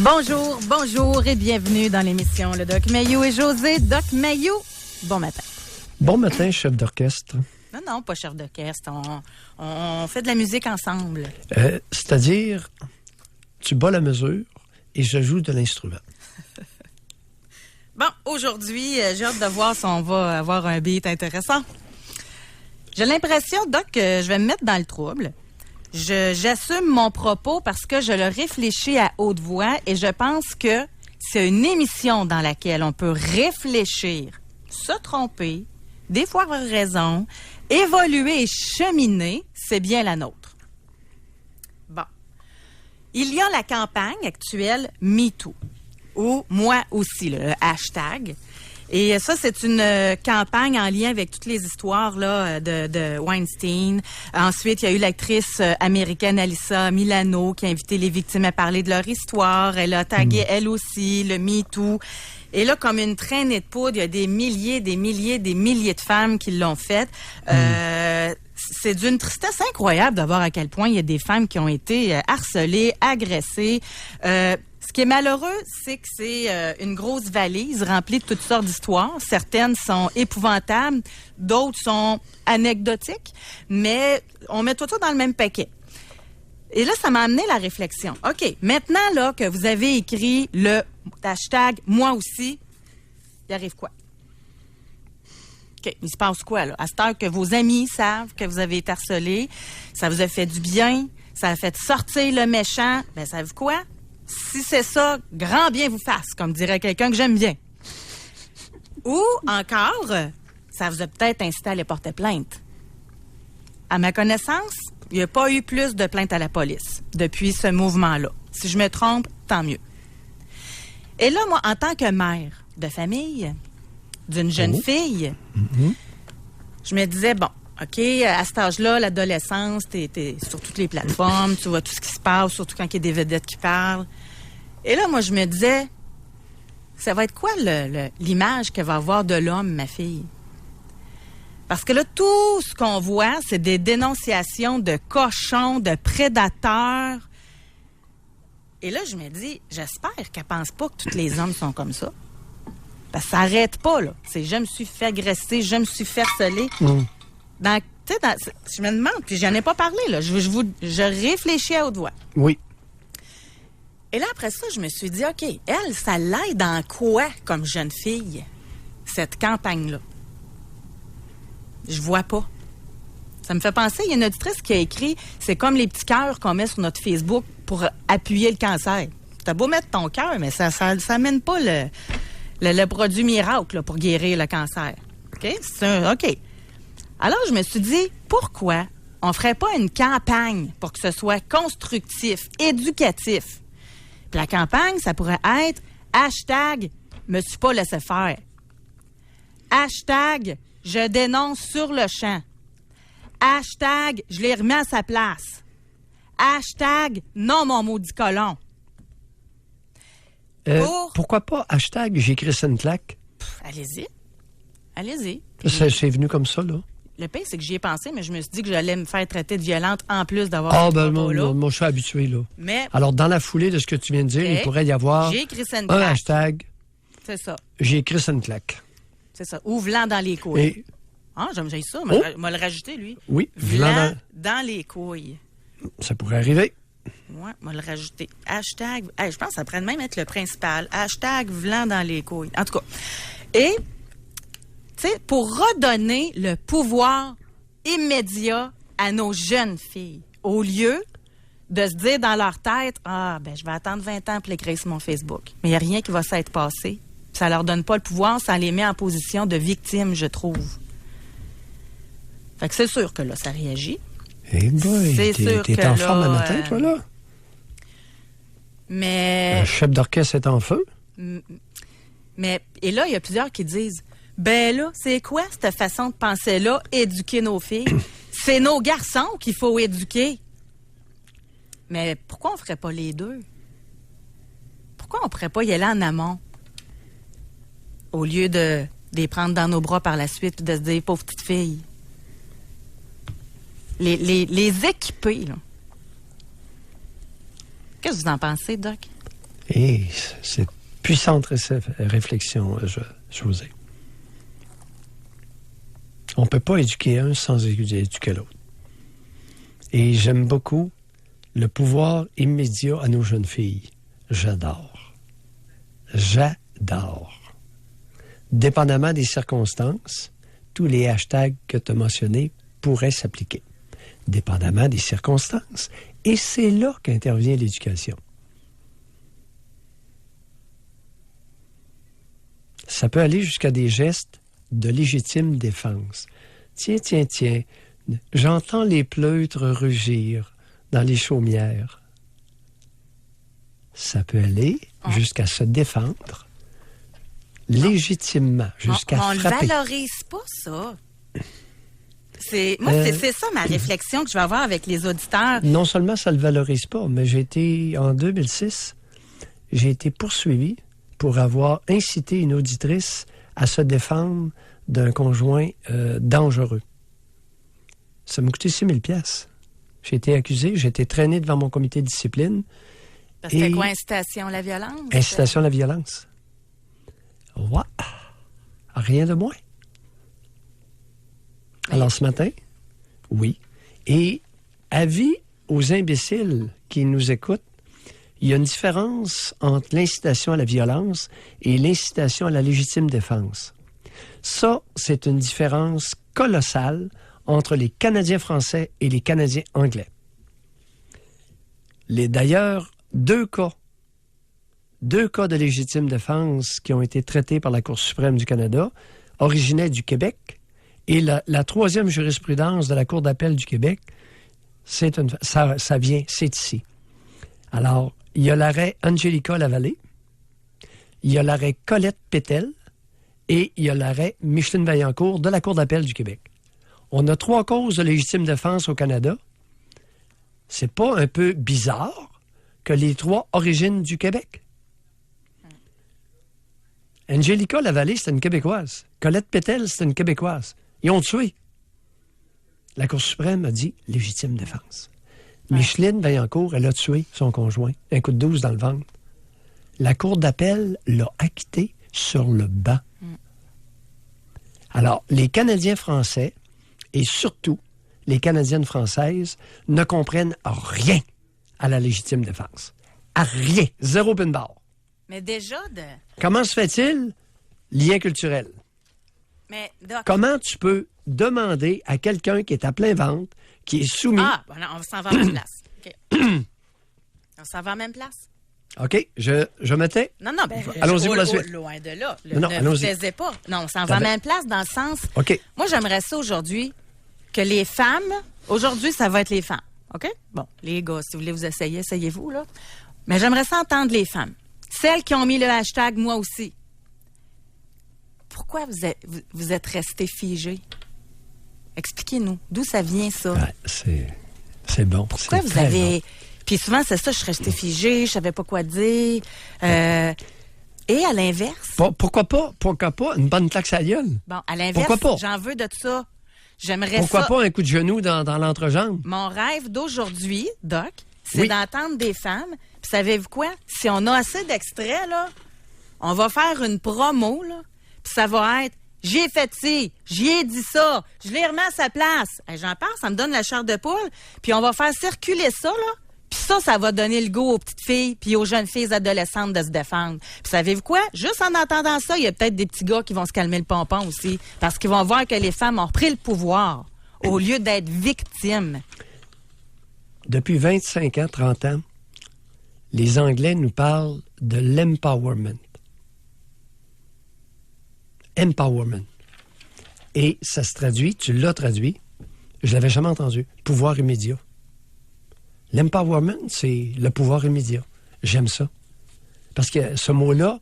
Bonjour et bienvenue dans l'émission Le Doc Mayou et José. Doc Mayou, bon matin. Bon matin, chef d'orchestre. Non, pas chef d'orchestre. On fait de la musique ensemble. C'est-à-dire, tu bats la mesure et je joue de l'instrument. Bon, aujourd'hui, j'ai hâte de voir si on va avoir un beat intéressant. J'ai l'impression, Doc, que je vais me mettre dans le trouble. J'assume mon propos parce que je le réfléchis à haute voix et je pense que c'est une émission dans laquelle on peut réfléchir, se tromper, des fois avoir raison, évoluer et cheminer, c'est bien la nôtre. Bon. Il y a la campagne actuelle MeToo, ou moi aussi, le hashtag. Et ça, c'est une campagne en lien avec toutes les histoires là, de Weinstein. Ensuite, il y a eu l'actrice américaine Alyssa Milano qui a invité les victimes à parler de leur histoire. Elle a tagué, elle aussi, le MeToo. Et là, comme une traînée de poudre, il y a des milliers de femmes qui l'ont fait. C'est d'une tristesse incroyable de voir à quel point il y a des femmes qui ont été harcelées, agressées. Ce qui est malheureux, c'est que c'est une grosse valise remplie de toutes sortes d'histoires. Certaines sont épouvantables, d'autres sont anecdotiques, mais on met tout ça dans le même paquet. Et là, ça m'a amené la réflexion. OK, maintenant là que vous avez écrit le hashtag « Moi aussi », il arrive quoi? OK, il se passe quoi là? À cette heure que vos amis savent que vous avez été harcelé, ça vous a fait du bien, ça a fait sortir le méchant, bien, savez-vous quoi? Si c'est ça, grand bien vous fasse, comme dirait quelqu'un que j'aime bien. Ou encore, ça vous a peut-être incité à aller porter plainte. À ma connaissance, il n'y a pas eu plus de plaintes à la police depuis ce mouvement-là. Si je me trompe, tant mieux. Et là, moi, en tant que mère de famille, d'une jeune fille, je me disais, bon, OK, à cet âge-là, l'adolescence, t'es sur toutes les plateformes, tu vois tout ce qui se passe, surtout quand il y a des vedettes qui parlent. Et là, moi, je me disais, ça va être quoi l'image qu'elle va avoir de l'homme, ma fille? Parce que là, tout ce qu'on voit, c'est des dénonciations de cochons, de prédateurs. Et là, je me dis, j'espère qu'elle pense pas que tous les hommes sont comme ça. Parce que ça n'arrête pas, là. C'est je me suis fait agresser, je me suis fait harceler. Je me demande, puis j'en ai pas parlé, là. Je réfléchis à haute voix. Oui. Et là, après ça, je me suis dit, OK, elle, ça l'aide en quoi, comme jeune fille, cette campagne-là? Je vois pas. Ça me fait penser, il y a une auditrice qui a écrit, c'est comme les petits cœurs qu'on met sur notre Facebook pour appuyer le cancer. T'as beau mettre ton cœur, mais ça mène pas le produit miracle là, pour guérir le cancer. OK? OK. Alors, je me suis dit, pourquoi on ferait pas une campagne pour que ce soit constructif, éducatif? Puis la campagne, ça pourrait être hashtag me suis pas laissé faire. Hashtag je dénonce sur le champ. Hashtag je l'ai remis à sa place. Hashtag non mon maudit colon. Pourquoi pas hashtag j'ai écrit une claque? Allez-y. Allez-y. C'est venu comme ça, là. Le pire, c'est que j'y ai pensé, mais je me suis dit que j'allais me faire traiter de violente en plus d'avoir moi, je suis habitué, là. Mais, alors, dans la foulée de ce que tu viens de dire, il pourrait y avoir un hashtag. C'est ça. J'ai écrit une claque. C'est ça. Ou vlan dans les couilles. J'aime ça. M'a le rajouter, lui. Oui. Vlan dans les couilles. Ça pourrait arriver. Oui, m'a le rajouter. Hashtag. Je pense que ça pourrait même être le principal. Hashtag vlan dans les couilles. En tout cas. Et, tu sais, pour redonner le pouvoir immédiat à nos jeunes filles, au lieu de se dire dans leur tête, je vais attendre 20 ans pour l'écrire sur mon Facebook. Mais il n'y a rien qui va s'être passé. Ça leur donne pas le pouvoir, ça les met en position de victime, je trouve. Fait que c'est sûr que là, ça réagit. C'est sûr que t'es en forme le matin, toi, là? Mais... Le chef d'orchestre est en feu? Mais, et là, il y a plusieurs qui disent, ben là, c'est quoi cette façon de penser-là, éduquer nos filles? C'est nos garçons qu'il faut éduquer. Mais pourquoi on ferait pas les deux? Pourquoi on pourrait pas y aller en amont? Au lieu de les prendre dans nos bras par la suite et de se dire, pauvre petite fille. Les équiper, là. Qu'est-ce que vous en pensez, Doc? Et c'est puissante réflexion, José. On ne peut pas éduquer un sans éduquer l'autre. Et j'aime beaucoup le pouvoir immédiat à nos jeunes filles. J'adore. J'adore. Dépendamment des circonstances, tous les hashtags que tu as mentionnés pourraient s'appliquer. Dépendamment des circonstances. Et c'est là qu'intervient l'éducation. Ça peut aller jusqu'à des gestes de légitime défense. Tiens, j'entends les pleutres rugir dans les chaumières. Ça peut aller jusqu'à se défendre légitimement, jusqu'à frapper. On ne valorise pas ça. C'est ça ma réflexion que je vais avoir avec les auditeurs. Non seulement ça ne le valorise pas, mais en 2006, j'ai été poursuivi pour avoir incité une auditrice à se défendre d'un conjoint dangereux. Ça m'a coûté 6 000 $. J'ai été accusé, j'ai été traîné devant mon comité de discipline. C'était quoi, incitation à la violence? Incitation à la violence. Ouais. Rien de moins. Oui. Alors ce matin, oui. Et avis aux imbéciles qui nous écoutent, il y a une différence entre l'incitation à la violence et l'incitation à la légitime défense. Ça, c'est une différence colossale entre les Canadiens français et les Canadiens anglais. D'ailleurs, deux cas de légitime défense qui ont été traités par la Cour suprême du Canada originaient du Québec, et la troisième jurisprudence de la Cour d'appel du Québec, c'est ici. Alors, il y a l'arrêt Angelica Lavallée, il y a l'arrêt Colette Pétel et il y a l'arrêt Micheline Vaillancourt de la Cour d'appel du Québec. On a 3 causes de légitime défense au Canada. C'est pas un peu bizarre que les 3 originent du Québec? Angelica Lavallée, c'est une Québécoise. Colette Pétel, c'est une Québécoise. Ils ont tué. La Cour suprême a dit légitime défense. Micheline Vaillancourt, elle a tué son conjoint. Un coup de 12 dans le ventre. La Cour d'appel l'a acquitté sur le banc. Alors, les Canadiens français, et surtout les Canadiennes françaises, ne comprennent rien à la légitime défense. À rien. Zéro pin barre. Mais déjà Comment se fait-il? Lien culturel. Mais comment tu peux demander à quelqu'un qui est à plein ventre, qui est soumis... non, on s'en va à la même place. Okay. On s'en va à la même place. OK, je me tais. Non, allons-y pour la suite. Loin de là. Ne vous taisez pas. Non, on s'en va à la même place dans le sens... OK. Moi, j'aimerais ça aujourd'hui que les femmes... Aujourd'hui, ça va être les femmes. OK? Bon, les gars, si vous voulez vous essayer, essayez-vous, là. Mais j'aimerais ça entendre les femmes. Celles qui ont mis le hashtag « moi aussi ». Pourquoi vous êtes restés figés? Expliquez-nous. D'où ça vient, ça? Ouais, c'est bon. Pourquoi vous avez... Bon. Puis souvent, c'est ça, je suis restée figée, je savais pas quoi dire. Et à l'inverse... Pourquoi pas une bonne claque à la gueule? Bon, à l'inverse, j'en veux de ça. J'aimerais Pourquoi pas un coup de genou dans l'entrejambe? Mon rêve d'aujourd'hui, Doc, c'est d'entendre des femmes. Puis savez-vous quoi? Si on a assez d'extraits, là, on va faire une promo, là, puis ça va être « J'ai fait ci, j'y ai dit ça, je l'ai remis à sa place. » J'en parle, ça me donne la chair de poule. Puis on va faire circuler ça, là. Puis ça va donner le goût aux petites filles puis aux jeunes filles adolescentes de se défendre. Puis savez-vous quoi? Juste en entendant ça, il y a peut-être des petits gars qui vont se calmer le pompon aussi. Parce qu'ils vont voir que les femmes ont repris le pouvoir au lieu d'être victimes. Depuis 25 ans, 30 ans, les Anglais nous parlent de l'empowerment. Empowerment. Et ça se traduit, tu l'as traduit, je l'avais jamais entendu, pouvoir immédiat. L'empowerment, c'est le pouvoir immédiat. J'aime ça. Parce que ce mot-là,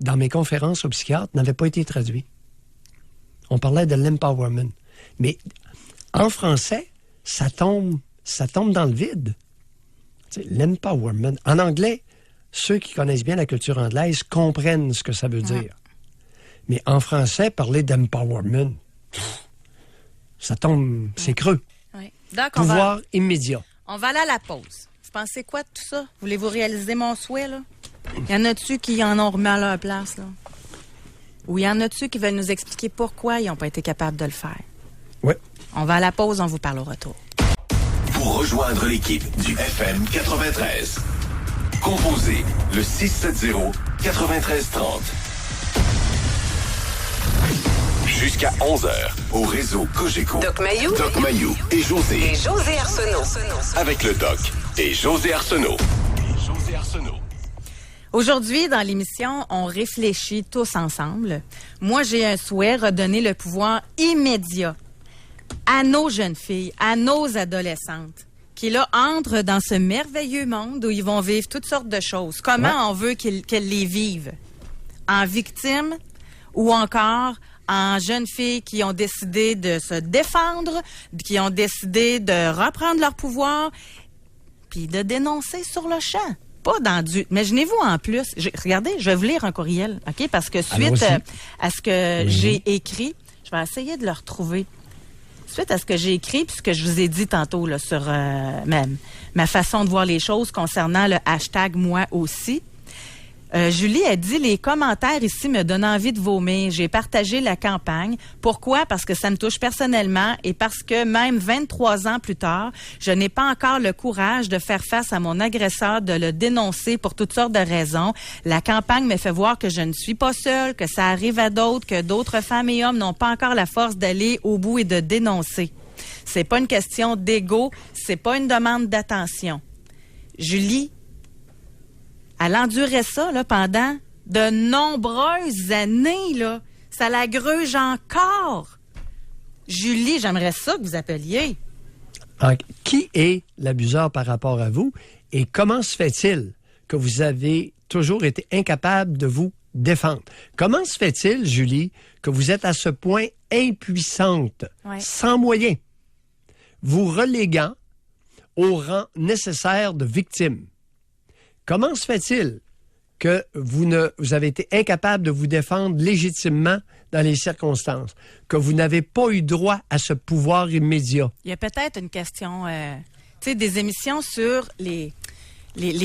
dans mes conférences au psychiatre, n'avait pas été traduit. On parlait de l'empowerment. Mais en français, ça tombe dans le vide. L'empowerment. En anglais, ceux qui connaissent bien la culture anglaise comprennent ce que ça veut dire. Mais en français, parler d'empowerment, ça tombe, c'est creux. Oui. Pouvoir immédiat. On va aller à la pause. Vous pensez quoi de tout ça? Voulez-vous réaliser mon souhait, là? Y en a-tu qui en ont remis à leur place, là? Ou y en a-tu qui veulent nous expliquer pourquoi ils n'ont pas été capables de le faire? Oui. On va à la pause, on vous parle au retour. Pour rejoindre l'équipe du FM 93, composez le 670-9330. Jusqu'à 11h, au réseau Cogeco. Doc Mayou et José. Arsenault. Avec le Doc et José Arsenault. Aujourd'hui, dans l'émission, on réfléchit tous ensemble. Moi, j'ai un souhait, redonner le pouvoir immédiat à nos jeunes filles, à nos adolescentes, qui là entrent dans ce merveilleux monde où ils vont vivre toutes sortes de choses. Comment on veut qu'elles les vivent? En victimes ou encore en jeunes filles qui ont décidé de se défendre, qui ont décidé de reprendre leur pouvoir, puis de dénoncer sur le champ. Pas dans du... Imaginez-vous en plus... Regardez, je vais vous lire un courriel, OK? Parce que suite à ce que j'ai écrit, je vais essayer de le retrouver. Suite à ce que j'ai écrit, puis ce que je vous ai dit tantôt là, sur ma façon de voir les choses concernant le hashtag « moi aussi », Julie a dit « Les commentaires ici me donnent envie de vomir. J'ai partagé la campagne. Pourquoi? Parce que ça me touche personnellement et parce que même 23 ans plus tard, je n'ai pas encore le courage de faire face à mon agresseur, de le dénoncer pour toutes sortes de raisons. La campagne me fait voir que je ne suis pas seule, que ça arrive à d'autres, que d'autres femmes et hommes n'ont pas encore la force d'aller au bout et de dénoncer. C'est pas une question d'ego, c'est pas une demande d'attention. » Julie, elle endurait ça là, pendant de nombreuses années. Là. Ça la gruge encore. Julie, j'aimerais ça que vous appeliez. Alors, qui est l'abuseur par rapport à vous et comment se fait-il que vous avez toujours été incapable de vous défendre? Comment se fait-il, Julie, que vous êtes à ce point impuissante, sans moyens, vous reléguant au rang nécessaire de victime? Comment se fait-il que vous avez été incapable de vous défendre légitimement dans les circonstances, que vous n'avez pas eu droit à ce pouvoir immédiat? Il y a peut-être une question, tu sais, des émissions sur les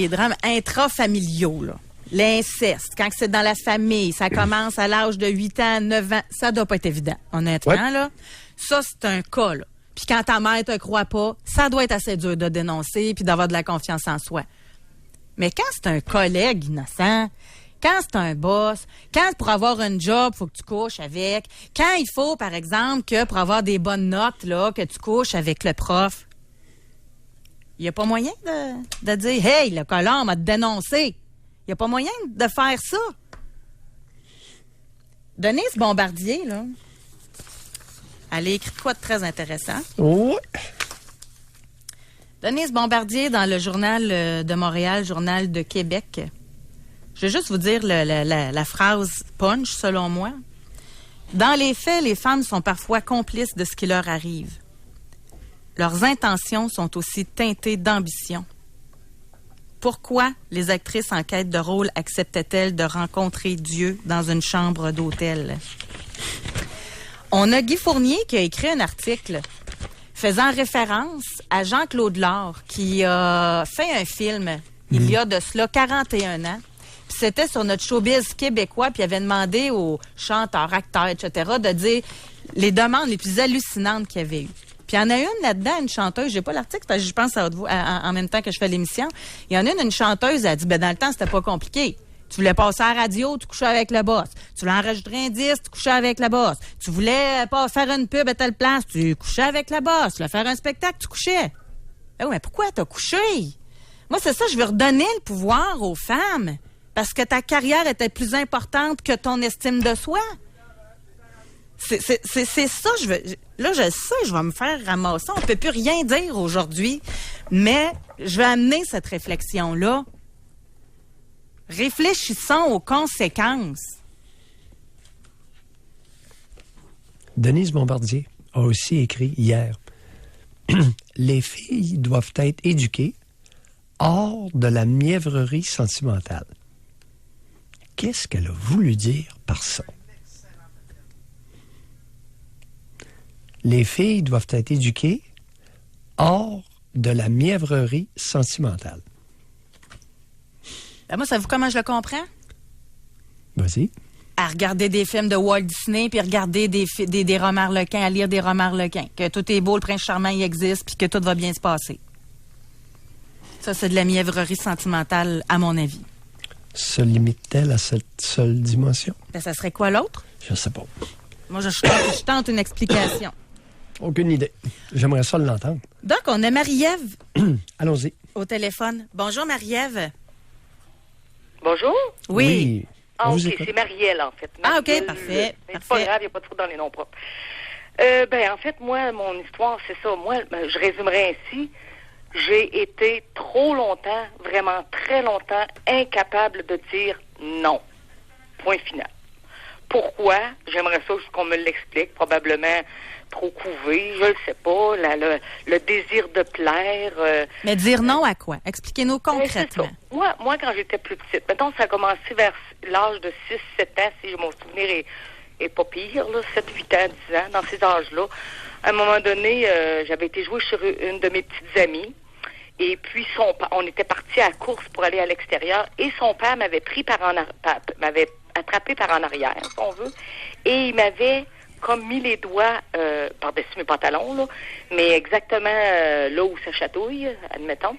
drames intrafamiliaux, là. L'inceste, quand c'est dans la famille, ça commence à l'âge de 8 ans, 9 ans, ça doit pas être évident, honnêtement, là. Ça, c'est un cas, là. Puis quand ta mère te croit pas, ça doit être assez dur de dénoncer puis d'avoir de la confiance en soi. Mais quand c'est un collègue innocent, quand c'est un boss, quand pour avoir un job, faut que tu couches avec, quand il faut, par exemple, que pour avoir des bonnes notes, là, que tu couches avec le prof, il n'y a pas moyen de dire « Hey, le colon m'a dénoncé ». Il n'y a pas moyen de faire ça. Denise Bombardier, là, elle a écrit quoi de très intéressant? Oui. Denise Bombardier, dans le Journal de Montréal, Journal de Québec. Je vais juste vous dire la phrase punch, selon moi. Dans les faits, les femmes sont parfois complices de ce qui leur arrive. Leurs intentions sont aussi teintées d'ambition. Pourquoi les actrices en quête de rôle acceptaient-elles de rencontrer Dieu dans une chambre d'hôtel? On a Guy Fournier qui a écrit un article faisant référence à Jean-Claude Lard, qui a fait un film il y a de cela 41 ans. Puis c'était sur notre showbiz québécois, puis il avait demandé aux chanteurs, acteurs, etc., de dire les demandes les plus hallucinantes qu'il y avait eues. Puis il y en a une là-dedans, une chanteuse, j'ai pas l'article parce que je pense en même temps que je fais l'émission. Il y en a une chanteuse, elle a dit, ben dans le temps, c'était pas compliqué. Tu voulais passer à la radio, tu couchais avec le boss. Tu voulais enregistrer un disque, tu couchais avec le boss. Tu voulais pas faire une pub à telle place, tu couchais avec le boss. Tu voulais faire un spectacle, tu couchais. Ben oui, mais pourquoi t'as couché? Moi, c'est ça, je veux redonner le pouvoir aux femmes. Parce que ta carrière était plus importante que ton estime de soi. C'est ça, je veux... Là, je sais, je vais me faire ramasser. On peut plus rien dire aujourd'hui. Mais je vais amener cette réflexion-là. Réfléchissons aux conséquences. Denise Bombardier a aussi écrit hier « Les filles doivent être éduquées hors de la mièvrerie sentimentale. » Qu'est-ce qu'elle a voulu dire par ça? Les filles doivent être éduquées hors de la mièvrerie sentimentale. Ben moi, savez-vous comment je le comprends? Vas-y. À regarder des films de Walt Disney, puis regarder des romans Harlequin, à lire des romans Harlequin. Que tout est beau, le prince charmant, il existe, puis que tout va bien se passer. Ça, c'est de la mièvrerie sentimentale, à mon avis. Se limite-t-elle à cette seule dimension? Ben, ça serait quoi l'autre? Je sais pas. Moi, je tente une explication. Aucune idée. J'aimerais ça l'entendre. Donc, on a Marie-Ève Allons-y. au téléphone. Bonjour, Marie-Ève. Bonjour. Oui. On Ah, vous OK, écoute. c'est Marielle, en fait. Ah, OK, Marielle, parfait, mais c'est pas parfait. grave, il n'y a pas de trou dans les noms propres. En fait, moi, mon histoire, c'est ça. Moi, je résumerai ainsi. J'ai été trop longtemps, vraiment très longtemps, incapable de dire non. Point final. Pourquoi? J'aimerais ça juste qu'on me l'explique. Probablement trop couvé, je ne sais pas. Le désir de plaire. Mais dire non à quoi? Expliquez-nous C'est ça. concrètement. Moi, quand j'étais plus petite, mettons, ça a commencé vers l'âge de 6-7 ans, si mon souvenir est pas pire, là, 7-8 ans, 10 ans, dans ces âges-là. À un moment donné, j'avais été jouer sur une de mes petites amies. Et puis, on était partis à la course pour aller à l'extérieur. Et son père m'avait m'avait attrapé par en arrière, si on veut. Et il m'avait comme mis les doigts par-dessus mes pantalons, là, mais exactement là où ça chatouille, admettons.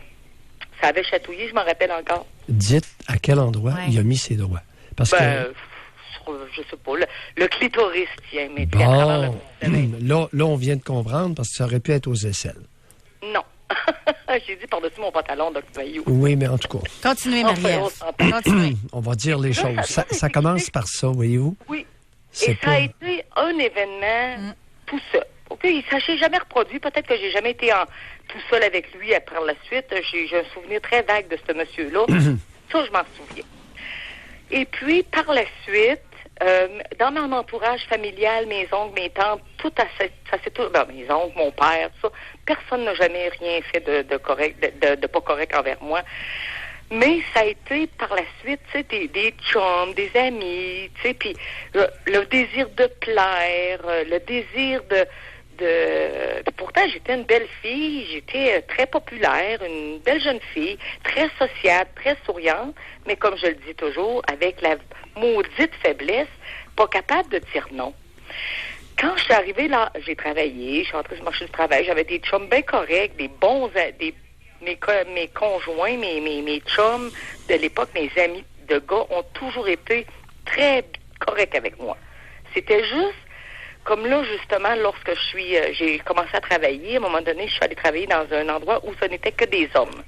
Ça avait chatouillé, je m'en rappelle encore. Dites à quel endroit Ouais. il a mis ses doigts. Parce Je sais pas, le clitoris, tiens, mais que... à travers Bon, là, on vient de comprendre parce que ça aurait pu être aux aisselles. Non. J'ai dit par-dessus mon pantalon, Dr. Mayou. Oui, mais en tout cas, Continuez, Enfin, Marie-Ève. on s'entend. Continuez. on va dire les choses. Ça commence par ça, voyez-vous? Oui. C'est Et ça a été un événement tout seul. OK, ça s'est jamais reproduit. Peut-être que j'ai jamais été tout seul avec lui par la suite. J'ai un souvenir très vague de ce monsieur-là. Ça, je m'en souviens. Et puis, par la suite, dans mon entourage familial, mes oncles, mes tantes, mes oncles, mon père, tout ça, personne n'a jamais rien fait de correct, de pas correct envers moi. Mais ça a été par la suite, tu sais, des chums, des amis, tu sais, puis le désir de plaire, le désir de pourtant, j'étais une belle fille, j'étais très populaire, une belle jeune fille, très sociable, très souriante, mais comme je le dis toujours, avec la maudite faiblesse, pas capable de dire non. Quand je suis arrivée là, j'ai travaillé, je suis entrée sur le marché du travail, j'avais des chums bien corrects, des bons, mes conjoints, mes chums de l'époque, mes amis de gars ont toujours été très corrects avec moi. C'était juste comme là, justement, lorsque j'ai commencé à travailler, à un moment donné, je suis allée travailler dans un endroit où ce n'était que des hommes.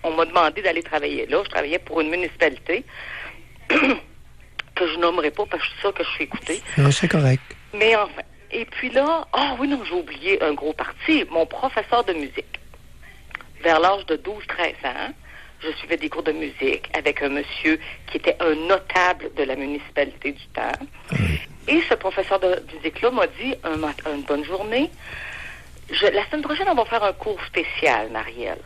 On m'a demandé d'aller travailler là. Je travaillais pour une municipalité que je nommerai pas parce que c'est ça que je suis écoutée. Non, c'est correct. Mais enfin. Et puis là, j'ai oublié un gros parti. Mon professeur de musique. Vers l'âge de 12-13 ans, je suivais des cours de musique avec un monsieur qui était un notable de la municipalité du temps. Et ce professeur de musique-là m'a dit une bonne journée. La semaine prochaine, on va faire un cours spécial, Marielle.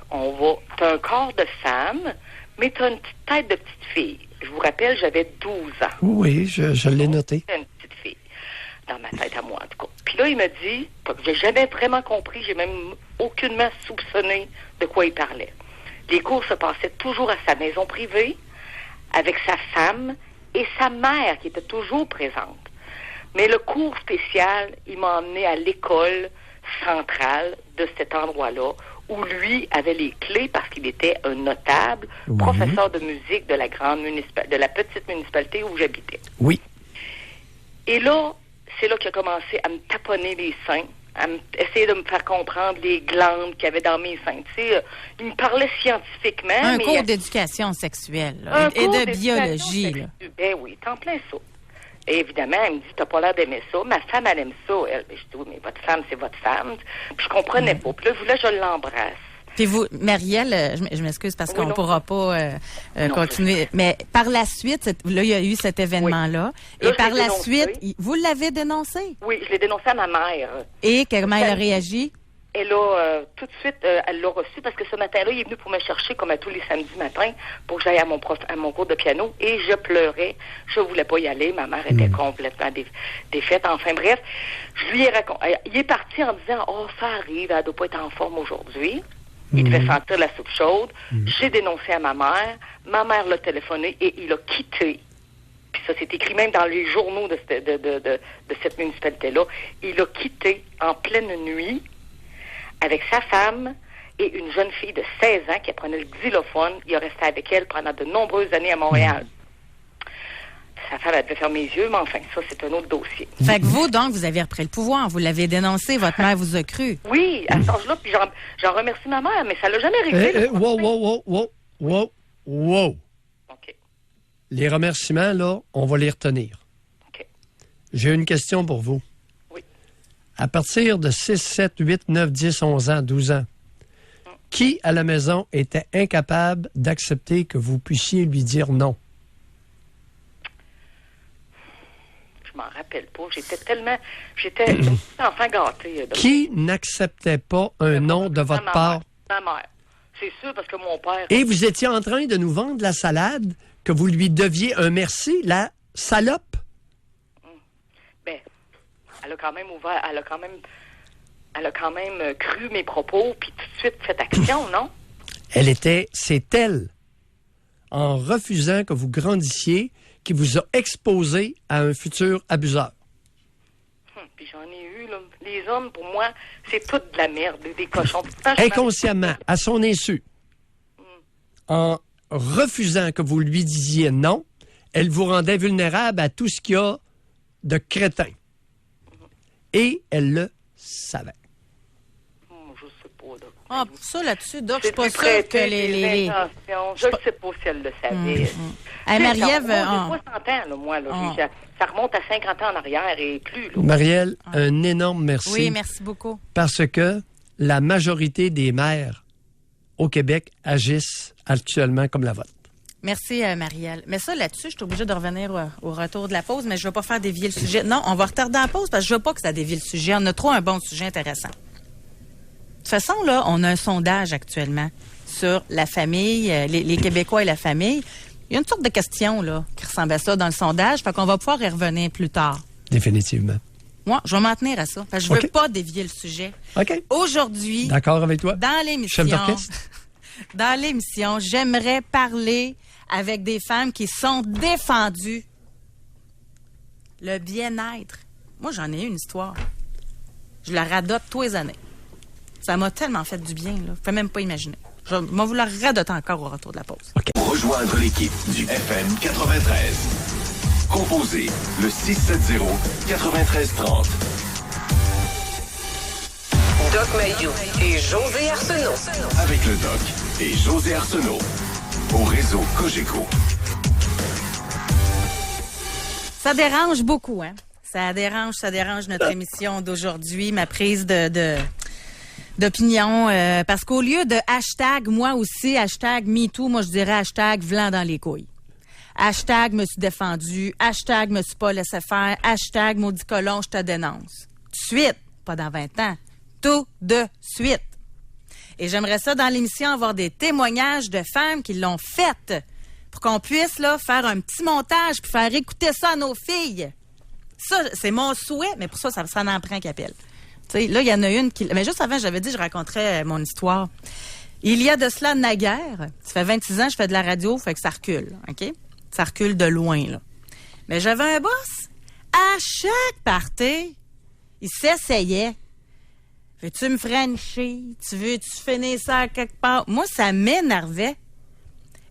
T'as un corps de femme, mais t'as une petite tête de petite fille. Je vous rappelle, j'avais 12 ans. Oui, je l'ai noté. C'était une petite fille. Dans ma tête à moi, en tout cas. Puis là, il m'a dit, j'ai jamais vraiment compris, j'ai même aucunement soupçonné de quoi il parlait. Les cours se passaient toujours à sa maison privée, avec sa femme et sa mère qui était toujours présente. Mais le cours spécial, il m'a emmené à l'école centrale de cet endroit-là, où lui avait les clés parce qu'il était un notable professeur de musique de la petite municipalité où j'habitais. Oui. Et là, c'est là qu'il a commencé à me taponner les seins, à essayer de me faire comprendre les glandes qu'il y avait dans mes seins. Tu sais, il me parlait scientifiquement. Un cours d'éducation sexuelle là, et de biologie. Là. Ben oui, t'en plein ça. Et évidemment, elle me dit, t'as pas l'air d'aimer ça. Ma femme, elle aime ça. Elle, je dis, oui, mais votre femme, c'est votre femme. Puis je comprenais pas. Puis là, je l'embrasse. Puis vous, Marielle, je m'excuse parce qu'on ne pourra pas Non, continuer. Mais par la suite, là, il y a eu cet événement-là. Là, Et par je l'ai la dénoncé. suite, vous l'avez dénoncé. Oui, je l'ai dénoncé à ma mère. Et comment elle a réagi? Et là, tout de suite, elle l'a reçu parce que ce matin-là, il est venu pour me chercher comme à tous les samedis matins pour que j'aille à mon cours de piano. Et je pleurais. Je voulais pas y aller. Ma mère était complètement défaite. Enfin bref, je lui ai raconté. Il est parti en disant, ça arrive, elle doit pas être en forme aujourd'hui. Il devait sentir la soupe chaude. J'ai dénoncé à ma mère. Ma mère l'a téléphoné et il a quitté. Puis ça, c'est écrit même dans les journaux de cette municipalité-là. Il a quitté en pleine nuit avec sa femme et une jeune fille de 16 ans qui apprenait le xylophone. Il a resté avec elle pendant de nombreuses années à Montréal. Sa femme, elle devait faire mes yeux, mais enfin, ça, c'est un autre dossier. Fait que vous, donc, vous avez repris le pouvoir. Vous l'avez dénoncé. Votre mère vous a cru. Oui, à cet âge-là, puis j'en remercie ma mère, mais ça l'a jamais réglé. Wow. OK. Les remerciements, là, on va les retenir. OK. J'ai une question pour vous. Oui. À partir de 6, 7, 8, 9, 10, 11 ans, 12 ans, qui à la maison était incapable d'accepter que vous puissiez lui dire non? Je m'en rappelle pas. J'étais enfant gâté. Qui n'acceptait pas un non de votre part? Ma mère. C'est sûr, parce que mon père... Et vous étiez en train de nous vendre la salade, que vous lui deviez un merci, la salope? Ben, elle a quand même cru mes propos, puis tout de suite fait action, non? C'est elle, en refusant que vous grandissiez, qui vous a exposé à un futur abuseur. Puis j'en ai eu, là. Les hommes, pour moi, c'est toute de la merde, des cochons. Inconsciemment, à son insu, en refusant que vous lui disiez non, elle vous rendait vulnérable à tout ce qu'il y a de crétin. Et elle le savait. Je sais pas, Doc. Ah, ça, là-dessus, Doc, je suis C'est pas plus sûre que les... intentions. Je ne sais pas si elle le savait. Hey, Marie-Ève... J'ai 60 ans, là, moi. Là, ça remonte à 50 ans en arrière et plus. Là. Marielle, un énorme merci. Oui, merci beaucoup. Parce que la majorité des mères au Québec agissent actuellement comme la vôtre. Merci, Marielle. Mais ça, là-dessus, je suis obligée de revenir au retour de la pause, mais je ne vais pas faire dévier le sujet. Non, on va retarder la pause parce que je veux pas que ça dévie le sujet. On a trop un bon sujet intéressant. De toute façon, là, on a un sondage actuellement sur la famille, les Québécois et la famille. Il y a une sorte de question là, qui ressemble à ça dans le sondage, fait qu'on va pouvoir y revenir plus tard. Définitivement. Moi, je vais m'en tenir à ça. Parce que je veux pas dévier le sujet. OK. Aujourd'hui, d'accord avec toi. Dans l'émission, chef d'orchestre. Dans l'émission, j'aimerais parler avec des femmes qui sont défendues. Le bien-être. Moi, j'en ai une histoire. Je la radote tous les années. Ça m'a tellement fait du bien, là. Je peux même pas imaginer. Je vais vous la radoter encore au retour de la pause. OK. Pour rejoindre l'équipe du FM 93, composez le 670-9330. Doc Mayou et José Arsenault. Avec le Doc et José Arsenault. Au réseau Cogeco. Ça dérange beaucoup, hein? Ça dérange notre émission d'aujourd'hui, ma prise d'opinion. Parce qu'au lieu de hashtag moi aussi, hashtag MeToo, moi je dirais hashtag vlan dans les couilles. Hashtag me suis défendu, hashtag me suis pas laissé faire, hashtag maudit colon, je te dénonce. Tout de suite, pas dans 20 ans. Tout de suite. Et j'aimerais ça dans l'émission avoir des témoignages de femmes qui l'ont fait pour qu'on puisse là faire un petit montage puis faire écouter ça à nos filles. Ça, c'est mon souhait, mais pour ça en prend qui appelle. Tu sais, là, il y en a une qui... Mais juste avant, j'avais dit que je raconterais mon histoire. Il y a de cela naguère. Ça fait 26 ans que je fais de la radio, fait que ça recule, OK? Ça recule de loin, là. Mais j'avais un boss. À chaque party, il s'essayait. Veux-tu me frencher? Tu veux-tu finir ça quelque part? Moi, ça m'énervait.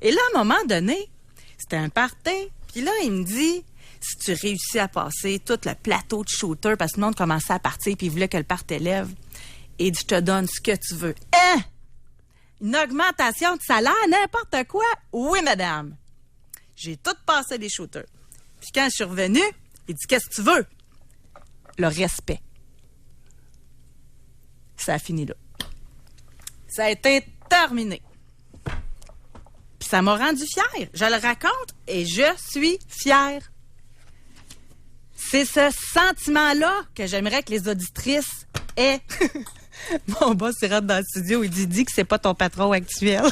Et là, à un moment donné, c'était un party. Puis là, il me dit, si tu réussis à passer tout le plateau de shooter, parce que le monde commençait à partir puis il voulait que le party lève, et dit, je te donne ce que tu veux. Hein? Une augmentation de salaire, n'importe quoi? Oui, madame. J'ai tout passé des shooters. Puis quand je suis revenue, il dit, qu'est-ce que tu veux? Le respect. Ça a fini là. Ça a été terminé. Puis ça m'a rendu fière. Je le raconte et je suis fière. C'est ce sentiment-là que j'aimerais que les auditrices aient. Mon boss, il rentre dans le studio, il dit que c'est pas ton patron actuel.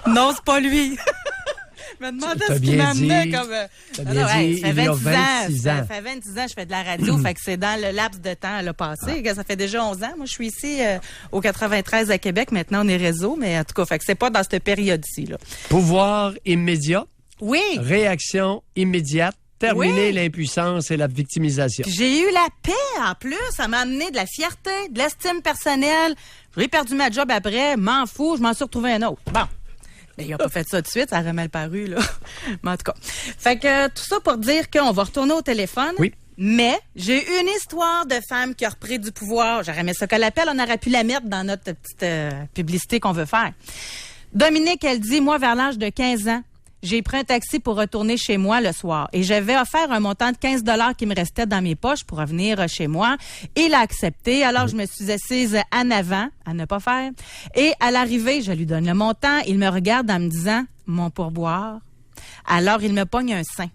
Non, c'est pas lui. Je me demandais T'as ce qui bien m'amenait dit. comme... T'as Non, bien non, dit, ça fait il y a 26 26 ans. Ça fait 26 ans que je fais de la radio, fait que c'est dans le laps de temps là, passé. Ça fait déjà 11 ans. Moi, je suis ici au 93 à Québec. Maintenant, on est réseau, mais en tout cas, fait que c'est pas dans cette période-ci. Là. Pouvoir immédiat, Oui. réaction immédiate, terminer Oui. l'impuissance et la victimisation. Puis j'ai eu la paix en plus. Ça m'a amené de la fierté, de l'estime personnelle. J'ai perdu ma job après. M'en fous, je m'en suis retrouvé un autre. Bon. Mais ils n'ont pas fait ça tout de suite, ça aurait mal paru, là. Mais en tout cas. Fait que tout ça pour dire qu'on va retourner au téléphone. Oui. Mais j'ai une histoire de femme qui a repris du pouvoir. J'aurais aimé ça qu'elle l'appelle. On aurait pu la mettre dans notre petite publicité qu'on veut faire. Dominique, elle dit, moi, vers l'âge de 15 ans, j'ai pris un taxi pour retourner chez moi le soir et j'avais offert un montant de 15 $ qui me restait dans mes poches pour revenir chez moi. Il a accepté. Alors, je me suis assise en avant, à ne pas faire. Et à l'arrivée, je lui donne le montant. Il me regarde en me disant « Mon pourboire ». Alors, il me pogne un sein.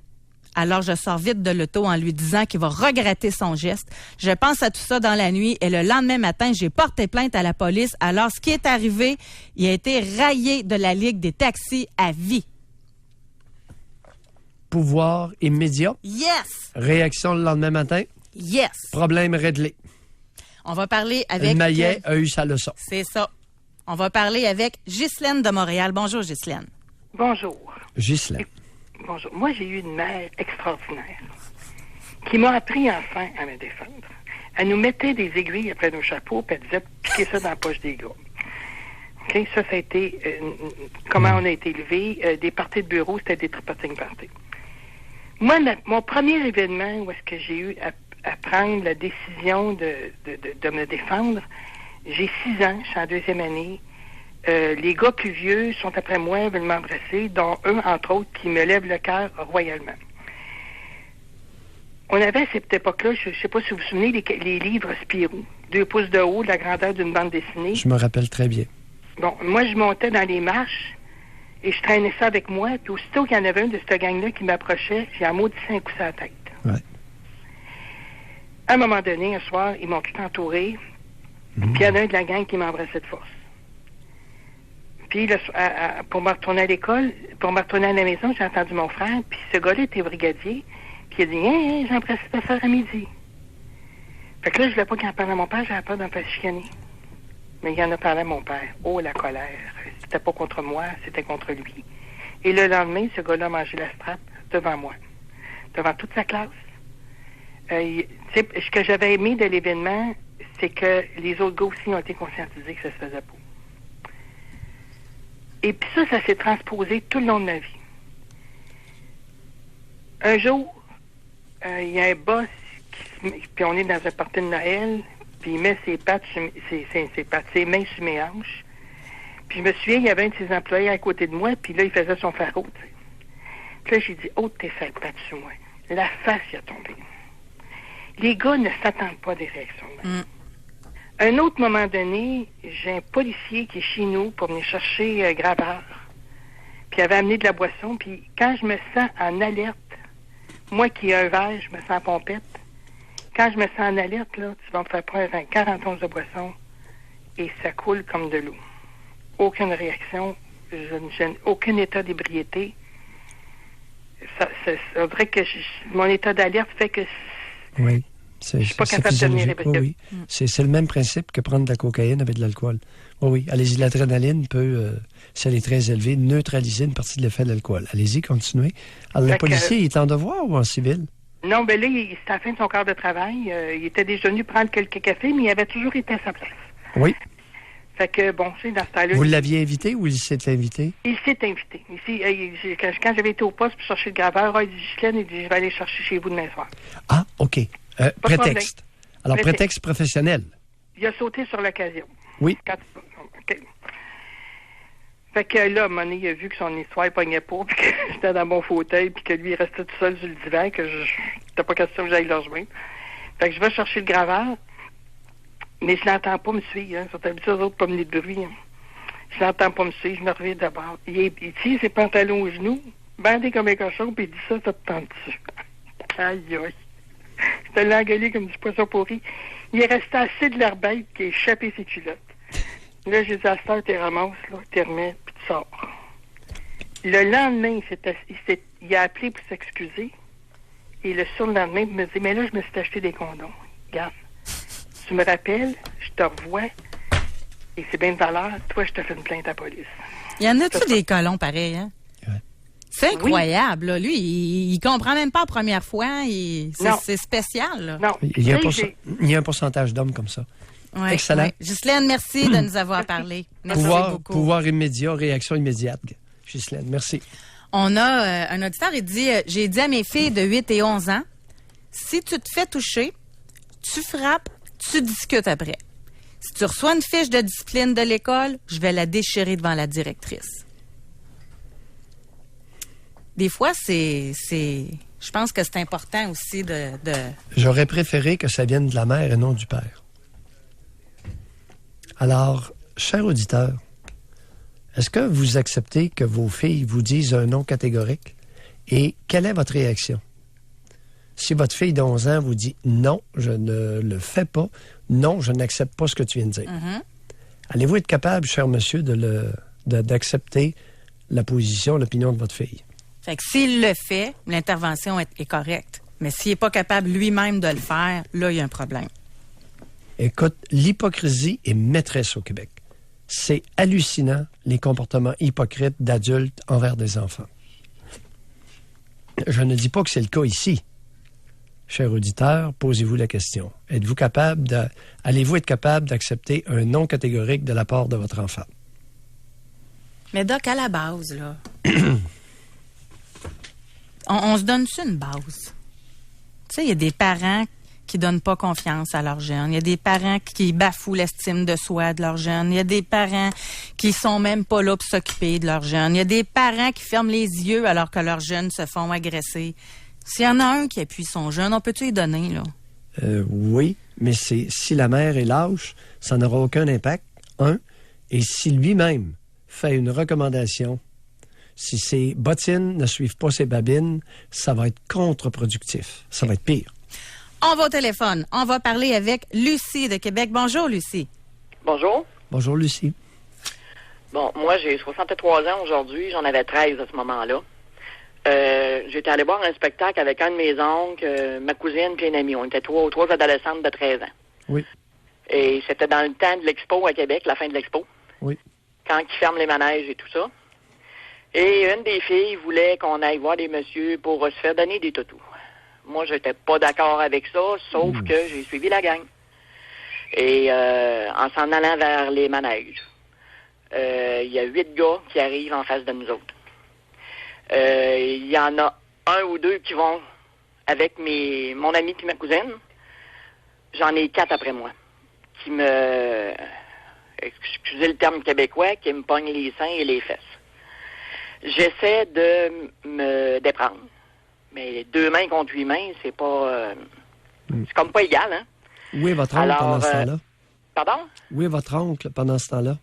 Alors, je sors vite de l'auto en lui disant qu'il va regretter son geste. Je pense à tout ça dans la nuit et le lendemain matin, j'ai porté plainte à la police. Alors, ce qui est arrivé, il a été raillé de la Ligue des taxis à vie. Pouvoir immédiat, Yes! réaction le lendemain matin, Yes! problème réglé. On va parler avec... Le maillet a eu sa leçon. C'est ça. On va parler avec Ghislaine de Montréal. Bonjour, Ghislaine. Bonjour. Ghislaine. Bonjour. Moi, j'ai eu une mère extraordinaire qui m'a appris enfin à me défendre. Elle nous mettait des aiguilles après nos chapeaux, puis elle disait piquez ça dans la poche des gars. OK? Ça a été comment on a été élevés. Des parties de bureau, c'était des tripoting parties. Moi, mon premier événement où est-ce que j'ai eu à prendre la décision de me défendre, j'ai 6 ans, je suis en 2e année. Les gars plus vieux sont après moi, veulent m'embrasser, dont un, entre autres, qui me lève le cœur royalement. On avait à cette époque-là, je ne sais pas si vous vous souvenez, les livres Spirou, 2 pouces de haut, de la grandeur d'une bande dessinée. Je me rappelle très bien. Bon, moi, je montais dans les marches et je traînais ça avec moi. Puis aussitôt qu'il y en avait un de cette gang-là qui m'approchait, j'ai un maudit un coup sur la tête. Ouais. À un moment donné, un soir, ils m'ont tout entouré. Puis il y en a un de la gang qui m'embrassait de force. Puis pour me retourner à l'école, pour me retourner à la maison, j'ai entendu mon frère. Puis ce gars-là était brigadier. Puis il a dit « Hein, j'embrasse ta soeur à midi. » Fait que là, je voulais pas qu'il en parle à mon père, j'avais peur d'en faire chicaner. Mais il en a parlé à mon père. Oh, la colère. C'était pas contre moi, c'était contre lui. Et le lendemain, ce gars-là a mangé la strap devant moi. Devant toute sa classe. Ce que j'avais aimé de l'événement, c'est que les autres gars aussi ont été conscientisés que ça se faisait pas. Et puis ça s'est transposé tout le long de ma vie. Un jour, il y a un boss, puis on est dans un party de Noël, puis il met ses mains sur mes hanches. Puis je me souviens, il y avait un de ses employés à côté de moi, puis là, il faisait son pharo, tu sais. Puis là, j'ai dit, oh, t'es sale patte sur moi. La face y a tombé. Les gars ne s'attendent pas des réactions de même. À un autre moment donné, j'ai un policier qui est chez nous pour venir chercher Graveur. Puis il avait amené de la boisson, puis quand je me sens en alerte, moi qui ai un verre, je me sens en pompette. Quand je me sens en alerte, là, tu vas me faire prendre 40 onces de boisson et ça coule comme de l'eau. Aucune réaction, aucun état d'ébriété. C'est vrai que mon état d'alerte fait que oui, je suis pas capable de devenir ébriété. Oui. C'est le même principe que prendre de la cocaïne avec de l'alcool. Oui. Allez-y, l'adrénaline peut, si elle est très élevée, neutraliser une partie de l'effet de l'alcool. Allez-y, continuez. Alors, le policier, il est en devoir ou en civil? Non, ben là, c'était à la fin de son quart de travail. Il était déjà venu prendre quelques cafés, mais il avait toujours été à sa place. Oui. Fait que, bon, c'est dans ce temps-là. Vous l'aviez invité ou il s'est invité? Il s'est invité. Ici, quand j'avais été au poste pour chercher le graveur, il dit, Ghislaine, il dit, je vais aller chercher chez vous demain soir. Ah, OK. Prétexte. Alors, prétexte professionnel. Il a sauté sur l'occasion. Oui. OK. Fait que là, à un moment donné, il a vu que son histoire ne pognait pas, puis que j'étais dans mon fauteuil, puis que lui, il restait tout seul sur le divan, que c'était pas question que j'aille le rejoindre. Fait que je vais chercher le graveur, mais je l'entends pas me suivre. Hein. Ils sont habitués aux autres pas mener de bruit. Hein. Je l'entends pas me suivre, je me reviens d'abord. Il tire ses pantalons aux genoux, bandé comme un cochon, puis il dit ça te tente dessus. Aïe, aïe. Je te l'ai engueulé comme du poisson pourri. Il est resté assez de l'air bête qui a échappé ses culottes. Là, j'ai dit à cette heure, t'es ramasse, là, t'es remets, puis tu sors. Le lendemain, il a appelé pour s'excuser. Et le surlendemain, il me dit, mais là, je me suis acheté des condoms. Regarde, tu me rappelles, je te revois, et c'est bien de valeur. Toi, je te fais une plainte à la police. Il y en a-tu des colons pareils, hein? Ouais. C'est incroyable, là. Lui, il comprend même pas la première fois. C'est spécial, là. Non. Il y a un pourcentage d'hommes comme ça. Ouais, Excellent. ouais. Ghislaine, merci de nous avoir parlé. Merci beaucoup. Pouvoir immédiat, réaction immédiate. Ghislaine, merci. On a un auditeur, il dit, j'ai dit à mes filles de 8 et 11 ans, si tu te fais toucher, tu frappes, tu discutes après. Si tu reçois une fiche de discipline de l'école, je vais la déchirer devant la directrice. Des fois, je pense que c'est important aussi de... J'aurais préféré que ça vienne de la mère et non du père. Alors, cher auditeur, est-ce que vous acceptez que vos filles vous disent un non catégorique? Et quelle est votre réaction? Si votre fille de 11 ans vous dit « Non, je ne le fais pas. Non, je n'accepte pas ce que tu viens de dire. Allez-vous être capable, cher monsieur, d'accepter la position, l'opinion de votre fille? Fait que s'il le fait, l'intervention est correcte. Mais s'il n'est pas capable lui-même de le faire, là, il y a un problème. Écoute, l'hypocrisie est maîtresse au Québec. C'est hallucinant, les comportements hypocrites d'adultes envers des enfants. Je ne dis pas que c'est le cas ici. Cher auditeur, posez-vous la question. Allez-vous être capable d'accepter un non catégorique de la part de votre enfant? Mais Doc, à la base, là, on se donne-tu une base? Tu sais, il y a des parents qui donnent pas confiance à leurs jeunes. Il y a des parents qui bafouent l'estime de soi de leurs jeunes. Il y a des parents qui sont même pas là pour s'occuper de leurs jeunes. Il y a des parents qui ferment les yeux alors que leurs jeunes se font agresser. S'il y en a un qui appuie son jeune, on peut-tu y donner, là? Oui, mais si la mère est lâche, ça n'aura aucun impact, et si lui-même fait une recommandation, si ses bottines ne suivent pas ses babines, ça va être contre-productif. Ça va être pire. On va au téléphone. On va parler avec Lucie de Québec. Bonjour, Lucie. Bonjour. Bonjour, Lucie. Bon, moi, j'ai 63 ans aujourd'hui. J'en avais 13 à ce moment-là. J'étais allé voir un spectacle avec un de mes oncles, ma cousine et un ami. On était trois adolescentes de 13 ans. Oui. Et c'était dans le temps de l'expo à Québec, la fin de l'expo. Oui. Quand ils ferment les manèges et tout ça. Et une des filles voulait qu'on aille voir des messieurs pour se faire donner des toutous. Moi, j'étais pas d'accord avec ça, sauf que j'ai suivi la gang. Et en s'en allant vers les manèges, il y a 8 gars qui arrivent en face de nous autres. Il y en a un ou deux qui vont avec mon ami puis ma cousine. J'en ai 4 après moi. Qui me... Excusez le terme québécois, qui me pognent les seins et les fesses. J'essaie de me déprendre. Mais 2 mains contre 8 mains, c'est pas... c'est comme pas égal, hein? Où est votre oncle pendant ce temps-là? Pardon? Où est votre oncle pendant ce temps-là?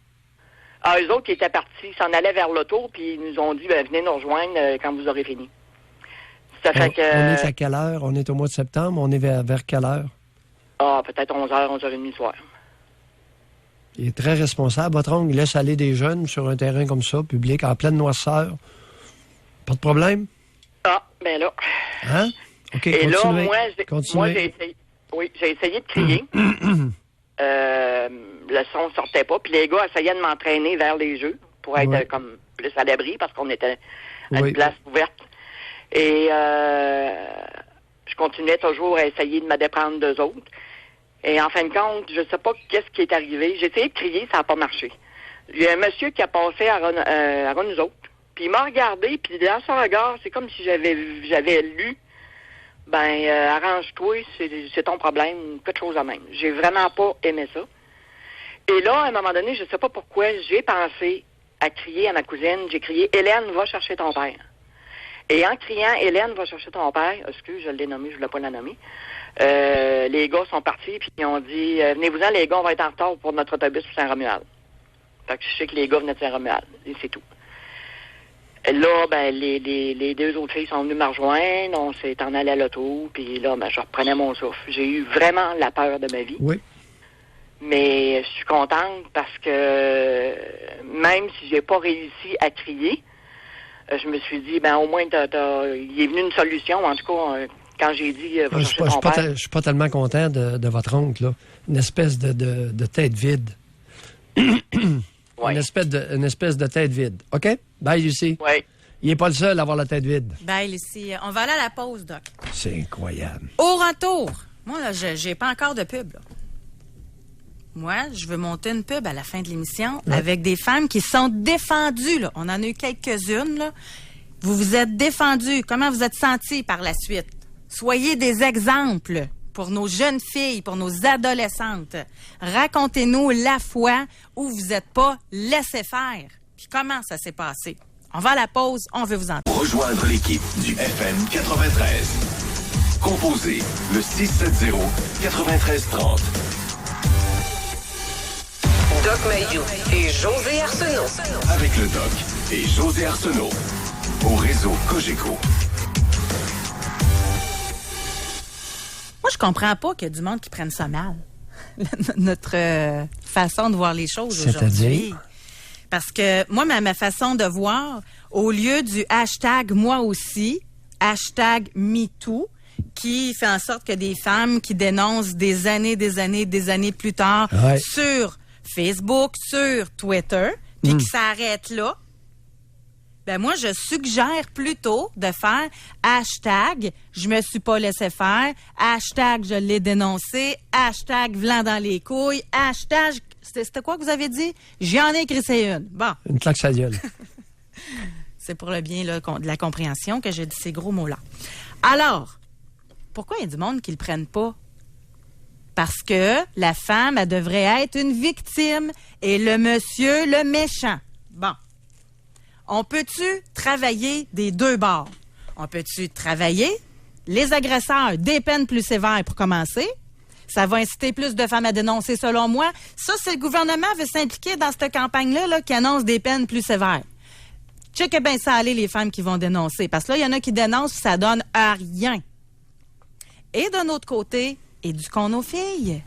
Ah, eux autres, ils étaient partis, ils s'en allaient vers l'auto, puis ils nous ont dit, venez nous rejoindre quand vous aurez fini. Ça fait que... On est à quelle heure? On est au mois de septembre, on est vers quelle heure? Ah, peut-être 11h, 11h30 le soir. Il est très responsable. Votre oncle, il laisse aller des jeunes sur un terrain comme ça, public, en pleine noirceur. Pas de problème? Ah, ben là... Hein? OK, et continuez. là, moi, j'ai essayé... Oui, j'ai essayé de crier. Le son ne sortait pas. Puis les gars essayaient de m'entraîner vers les jeux pour être comme plus à l'abri parce qu'on était à une place ouverte. Et je continuais toujours à essayer de me déprendre d'eux autres. Et en fin de compte, je sais pas qu'est-ce qui est arrivé. J'ai essayé de crier, ça n'a pas marché. Il y a un monsieur qui a passé à nous autres. Puis il m'a regardé, puis dans son regard, c'est comme si j'avais lu, arrange-toi, c'est ton problème, quelque chose de même. J'ai vraiment pas aimé ça. Et là, à un moment donné, je sais pas pourquoi, j'ai pensé à crier à ma cousine, j'ai crié « Hélène, va chercher ton père ». Et en criant « Hélène, va chercher ton père », excuse, je l'ai nommé, je voulais pas la nommer, les gars sont partis, puis ils ont dit « Venez-vous-en, les gars, on va être en retard pour notre autobus pour Saint-Romuald ». Fait que je sais que les gars venaient de Saint-Romuald, et c'est tout. Là, les 2 autres filles sont venues me rejoindre, on s'est en allé à l'auto, puis là, je reprenais mon souffle. J'ai eu vraiment la peur de ma vie. Oui. Mais je suis contente parce que même si j'ai pas réussi à crier, je me suis dit, au moins, il est venu une solution, en tout cas, quand j'ai dit, va chercher ton père. Je suis pas tellement content de votre oncle, là. Une espèce de tête vide. Ouais. Une espèce de tête vide. OK? Bye, Lucie. Oui. Il n'est pas le seul à avoir la tête vide. Bye, Lucie. On va aller à la pause, Doc. C'est incroyable. Au retour, moi, là, j'ai pas encore de pub, là. Moi, je veux monter une pub à la fin de l'émission avec des femmes qui sont défendues, là. On en a eu quelques-unes, là. Vous vous êtes défendues. Comment vous êtes sentis par la suite? Soyez des exemples pour nos jeunes filles, pour nos adolescentes. Racontez-nous la fois où vous n'êtes pas laissé faire. Puis comment ça s'est passé? On va à la pause, on veut vous entendre. Rejoindre l'équipe du FM 93. Composez le 670-9330. Doc Mayou et José Arsenault. Avec le Doc et José Arsenault. Au réseau Cogeco. Moi, je comprends pas qu'il y a du monde qui prenne ça mal. Notre façon de voir les choses aujourd'hui. C'est-à-dire? Parce que moi, ma façon de voir, au lieu du hashtag moi aussi, hashtag MeToo, qui fait en sorte que des femmes qui dénoncent des années plus tard sur Facebook, sur Twitter, puis que ça arrête là, ben moi, je suggère plutôt de faire hashtag je me suis pas laissé faire, hashtag je l'ai dénoncé, hashtag vlan dans les couilles, hashtag... C'était quoi que vous avez dit? J'en ai crissé une. Bon. Une claque sa gueule. C'est pour le bien là, de la compréhension que j'ai dit ces gros mots-là. Alors, pourquoi il y a du monde qui le prennent pas? Parce que la femme, elle devrait être une victime et le monsieur, le méchant. Bon. On peut-tu travailler des deux bords? On peut-tu travailler les agresseurs, des peines plus sévères pour commencer? Ça va inciter plus de femmes à dénoncer, selon moi. Ça, c'est le gouvernement veut s'impliquer dans cette campagne-là là, qui annonce des peines plus sévères. Checkez bien ça aller, les femmes qui vont dénoncer. Parce que là, il y en a qui dénoncent, ça donne à rien. Et d'un autre côté, éduquons nos filles.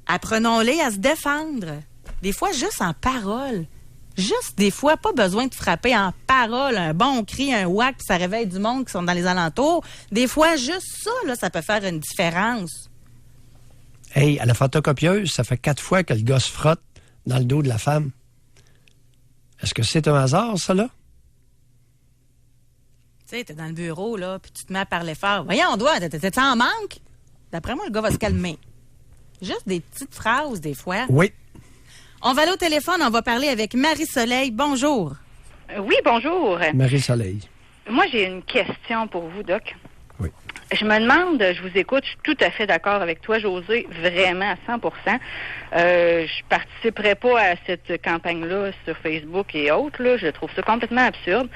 Apprenons-les à se défendre. Des fois, juste en parole. Juste des fois, pas besoin de frapper en parole, un bon cri, un whack, puis ça réveille du monde qui sont dans les alentours. Des fois, juste ça, là, ça peut faire une différence. Hey, à la photocopieuse, ça fait 4 fois que le gars se frotte dans le dos de la femme. Est-ce que c'est un hasard, ça, là? Tu sais, t'es dans le bureau, là, puis tu te mets à parler fort. Voyons, on doit, t'es en manque? D'après moi, le gars va se calmer. Juste des petites phrases, des fois. Oui. On va aller au téléphone, on va parler avec Marie-Soleil. Bonjour. Oui, bonjour. Marie-Soleil. Moi, j'ai une question pour vous, Doc. Oui. Je me demande, je vous écoute, je suis tout à fait d'accord avec toi, José, vraiment à 100%. Je participerai pas à cette campagne-là sur Facebook et autres, là. Je trouve ça complètement absurde.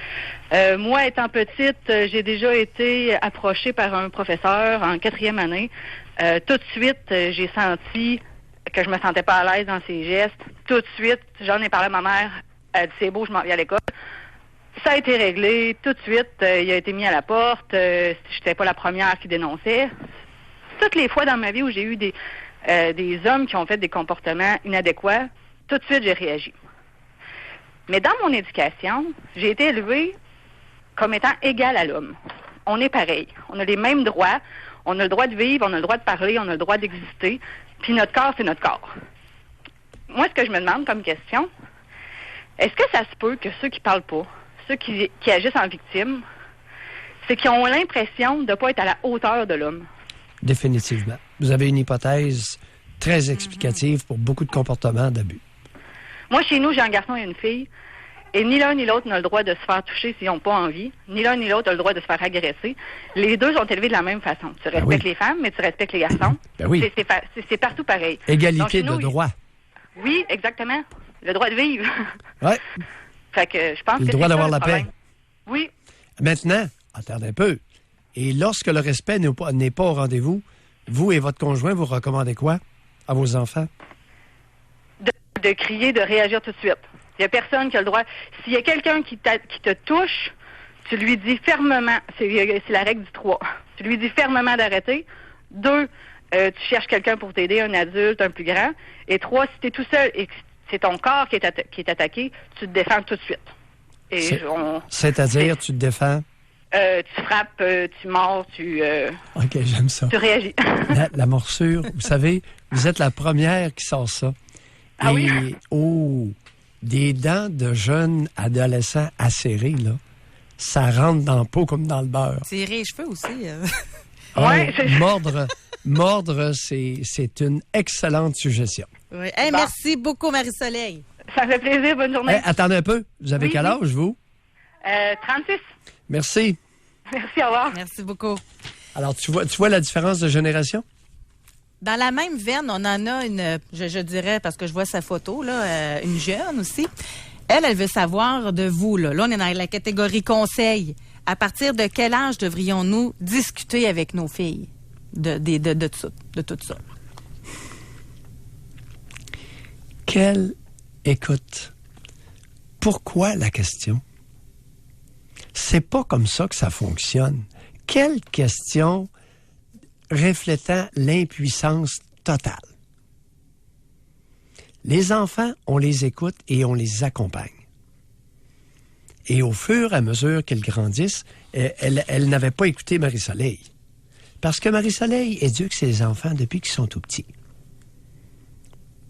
Moi, étant petite, j'ai déjà été approchée par un professeur en 4e année. Tout de suite, j'ai senti que je me sentais pas à l'aise dans ses gestes. Tout de suite, j'en ai parlé à ma mère. Elle a dit, c'est beau, je m'en vais à l'école. Ça a été réglé. Tout de suite, il a été mis à la porte. J'étais pas la première qui dénonçait. Toutes les fois dans ma vie où j'ai eu des hommes qui ont fait des comportements inadéquats, tout de suite, j'ai réagi. Mais dans mon éducation, j'ai été élevée comme étant égale à l'homme. On est pareil. On a les mêmes droits. On a le droit de vivre, on a le droit de parler, on a le droit d'exister. Puis notre corps, c'est notre corps. Moi, ce que je me demande comme question, est-ce que ça se peut que ceux qui parlent pas, ceux qui agissent en victime, c'est qu'ils ont l'impression de ne pas être à la hauteur de l'homme? Définitivement. Vous avez une hypothèse très explicative pour beaucoup de comportements d'abus. Moi, chez nous, j'ai un garçon et une fille. Et ni l'un ni l'autre n'a le droit de se faire toucher s'ils n'ont pas envie. Ni l'un ni l'autre a le droit de se faire agresser. Les deux sont élevés de la même façon. Tu respectes les femmes, mais tu respectes les garçons. Ben oui. C'est partout pareil. Égalité de droit. Oui, exactement. Le droit de vivre. Oui. Fait que je pense le droit d'avoir la paix. Oui. Maintenant, attendez un peu. Et lorsque le respect n'est pas au rendez-vous, vous et votre conjoint, vous recommandez quoi à vos enfants? De crier, de réagir tout de suite. Il n'y a personne qui a le droit. S'il y a quelqu'un qui te touche, tu lui dis fermement, c'est la règle du 3. Tu lui dis fermement d'arrêter. 2, tu cherches quelqu'un pour t'aider, un adulte, un plus grand. Et 3, si tu es tout seul et que c'est ton corps qui est attaqué, tu te défends tout de suite. Et C'est-à-dire, tu te défends? tu frappes, tu mords, OK, j'aime ça. tu réagis. La morsure, vous savez, vous êtes la première qui sort ça. Ah oui? Des dents de jeunes adolescents acérés, là, ça rentre dans la peau comme dans le beurre. Tirer les cheveux aussi. Ouais, Mordre, c'est une excellente suggestion. Oui. Hey, Bon. Merci beaucoup, Marie-Soleil. Ça fait plaisir, bonne journée. Hey, attendez un peu, vous avez Oui, quel oui. âge, vous? 36. Merci. Merci, au revoir. Merci beaucoup. Alors, tu vois la différence de génération? Dans la même veine, on en a une, je dirais, parce que je vois sa photo, là, une jeune aussi. Elle veut savoir de vous, là. Là, on est dans la catégorie conseil. À partir de quel âge devrions-nous discuter avec nos filles de tout ça? Écoute, pourquoi la question? C'est pas comme ça que ça fonctionne. Quelle question reflétant l'impuissance totale? Les enfants, on les écoute et on les accompagne. Et au fur et à mesure qu'elles grandissent, elle n'avait pas écouté Marie-Soleil. Parce que Marie-Soleil éduque ses enfants depuis qu'ils sont tout petits.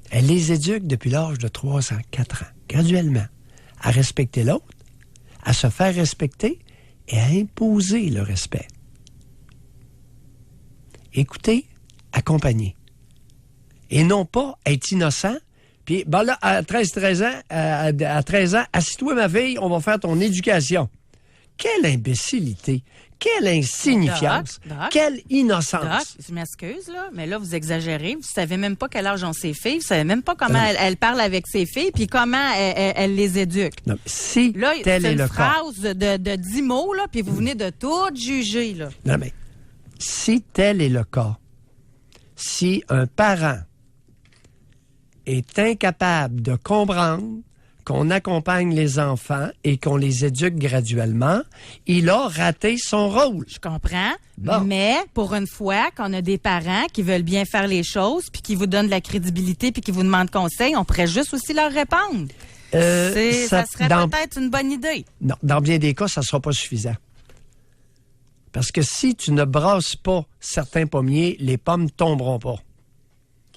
Elle les éduque depuis l'âge de 3 ans, 4 ans, graduellement, à respecter l'autre, à se faire respecter et à imposer le respect. Écouter, accompagner. Et non pas être innocent. Puis, ben là, à 13 ans, assis-toi, ma fille, on va faire ton éducation. Quelle imbécilité! Quelle insignifiance! Doc. Quelle innocence! Doc, je m'excuse, là, mais là, vous exagérez. Vous savez même pas quel âge ont ses filles. Vous savez même pas comment elle parle avec ses filles, puis comment elle les éduque. Non, mais si Là, tel c'est est une le cas... phrase de 10 mots, là, puis vous venez de tout juger, là. Non, mais si tel est le cas, si un parent est incapable de comprendre qu'on accompagne les enfants et qu'on les éduque graduellement, il a raté son rôle. Je comprends, Bon. mais pour une fois qu'on a des parents qui veulent bien faire les choses, puis qui vous donnent de la crédibilité, puis qui vous demandent conseil, on pourrait juste aussi leur répondre. Ça serait peut-être une bonne idée. Non, dans bien des cas, ça ne sera pas suffisant. Parce que si tu ne brasses pas certains pommiers, les pommes ne tomberont pas.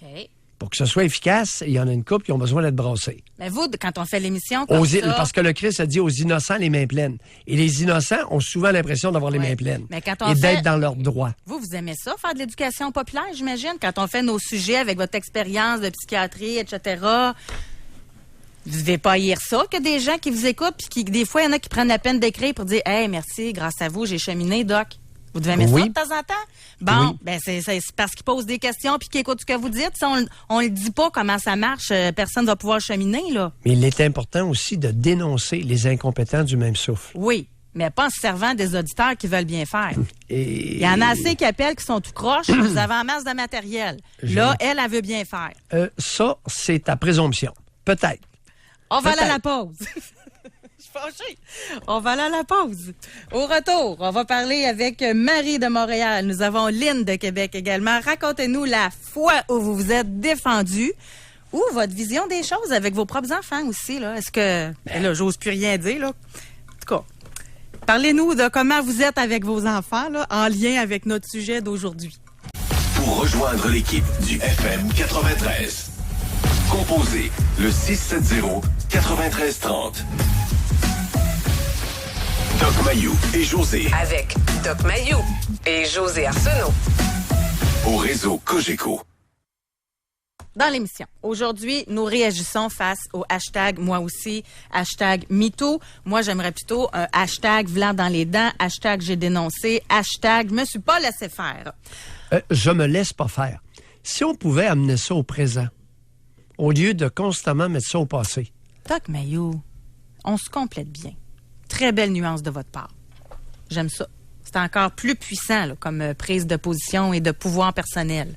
OK. Pour que ce soit efficace, il y en a une couple qui ont besoin d'être brassés. Mais vous, quand on fait l'émission comme ça... Parce que le Christ a dit aux innocents les mains pleines. Et les innocents ont souvent l'impression d'avoir les mains pleines. Mais quand on et fait- d'être dans leurs droits. Vous aimez ça, faire de l'éducation populaire, j'imagine, quand on fait nos sujets avec votre expérience de psychiatrie, etc. Vous devez pas haïr ça, que des gens qui vous écoutent, puis qui, des fois, il y en a qui prennent la peine d'écrire pour dire « Hey, merci, grâce à vous, j'ai cheminé, Doc. » Vous devez aimer Oui. ça de temps en temps? Bon, Oui. ben c'est parce qu'ils posent des questions puis qu'ils écoutent ce que vous dites. Si on le dit pas comment ça marche, personne va pouvoir cheminer, là. Mais il est important aussi de dénoncer les incompétents du même souffle. Oui, mais pas en se servant des auditeurs qui veulent bien faire. Et... Il y en a assez qui appellent, qui sont tout croches. Vous avez en masse de matériel. Là, elle veut bien faire. Ça, c'est ta présomption. Peut-être. On va aller à la Peut-être. pause. Je suis fâchée. On va aller à la pause. Au retour, on va parler avec Marie de Montréal. Nous avons Lynn de Québec également. Racontez-nous la fois où vous vous êtes défendu ou votre vision des choses avec vos propres enfants aussi. Là. Est-ce que... Là, j'ose plus rien dire. Là. En tout cas, parlez-nous de comment vous êtes avec vos enfants là, en lien avec notre sujet d'aujourd'hui. Pour rejoindre l'équipe du FM 93, composez le 670-9330. Doc Mayou et José Avec Doc Mayou et José Arsenault. au réseau Cogeco. Dans l'émission. Aujourd'hui, nous réagissons face au hashtag moi aussi, hashtag MeToo. Moi, j'aimerais plutôt un hashtag vlant dans les dents, hashtag j'ai dénoncé, hashtag je me suis pas laissé faire. Je me laisse pas faire. Si on pouvait amener ça au présent, au lieu de constamment mettre ça au passé. Doc Mayou, on se complète bien. Très belle nuance de votre part. J'aime ça. C'est encore plus puissant là, comme prise de position et de pouvoir personnel.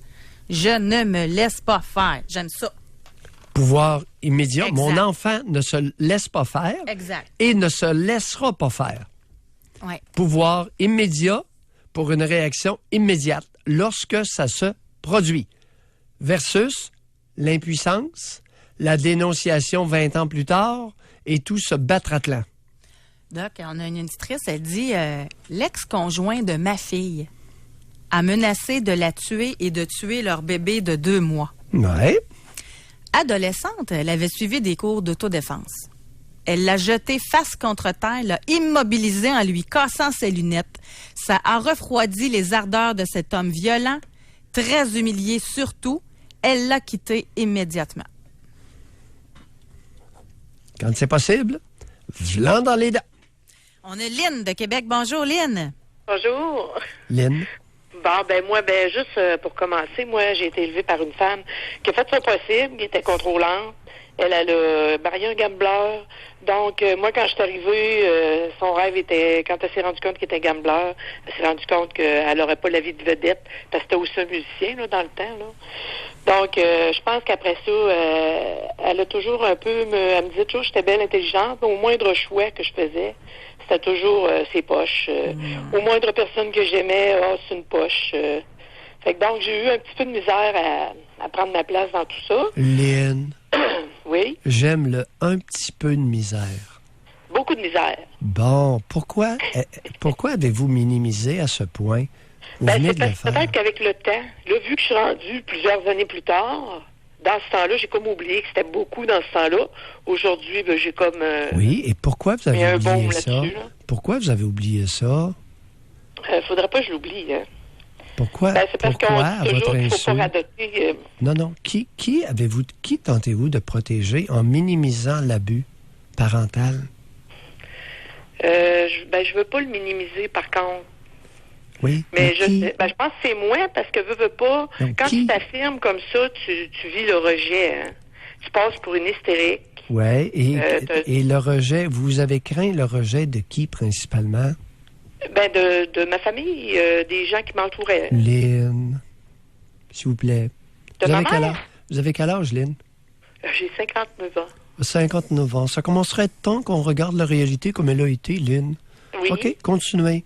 Je ne me laisse pas faire. J'aime ça. Pouvoir immédiat. Exact. Mon enfant ne se laisse pas faire Exact. et ne se laissera pas faire. Ouais. Pouvoir immédiat pour une réaction immédiate lorsque ça se produit. Versus l'impuissance, la dénonciation 20 ans plus tard et tout ce battre-atlan. Doc, on a une auditrice, elle dit l'ex-conjoint de ma fille a menacé de la tuer et de tuer leur bébé de 2 mois. Ouais. Adolescente, elle avait suivi des cours d'autodéfense. Elle l'a jeté face contre terre, l'a immobilisé en lui cassant ses lunettes. Ça a refroidi les ardeurs de cet homme violent, très humilié surtout. Elle l'a quitté immédiatement. Quand c'est possible, v'lan dans les dents. On a Lynn de Québec. Bonjour, Lynn. Bonjour. Lynn. Bon, juste pour commencer, moi, j'ai été élevée par une femme qui a fait son possible, qui était contrôlante. Elle a marié un gambler. Donc, moi, quand je suis arrivée, son rêve était, quand elle s'est rendue compte qu'il était gambler, elle s'est rendue compte qu'elle n'aurait pas la vie de vedette, parce que c'était aussi un musicien, là, dans le temps, là. Donc, je pense qu'après ça, elle a toujours un peu, elle me disait toujours que j'étais belle intelligente, mais au moindre choix que je faisais, c'était toujours ses poches. Au moindre personne que j'aimais, c'est une poche. Fait que donc, j'ai eu un petit peu de misère à prendre ma place dans tout ça. Lynn. Oui. J'aime le un petit peu de misère. Beaucoup de misère. Bon, pourquoi avez-vous minimisé à ce point? Vous venez de le faire. Peut-être qu'avec le temps, là, vu que je suis rendue plusieurs années plus tard, dans ce temps-là, j'ai comme oublié que c'était beaucoup dans ce temps-là. Aujourd'hui, j'ai comme... oui, et pourquoi vous avez oublié ça? Là. Pourquoi vous avez oublié ça? Faudrait pas que je l'oublie, hein. Pourquoi? C'est parce qu'on dit toujours qu'il faut pas radoter. Non. Qui tentez-vous de protéger en minimisant l'abus parental? Je veux pas le minimiser, par contre. Oui. Mais je pense que c'est moi, parce que veux pas. Donc, quand tu t'affirmes comme ça, tu vis le rejet. Hein. Tu passes pour une hystérique. Oui, et le rejet, vous avez craint le rejet de qui principalement? De ma famille, des gens qui m'entouraient. Lynn, s'il vous plaît. De ma mère? Vous avez quel âge, Lynn? J'ai 59 ans. 59 ans. Ça commencerait temps qu'on regarde la réalité comme elle a été, Lynn. Oui. OK, continuez.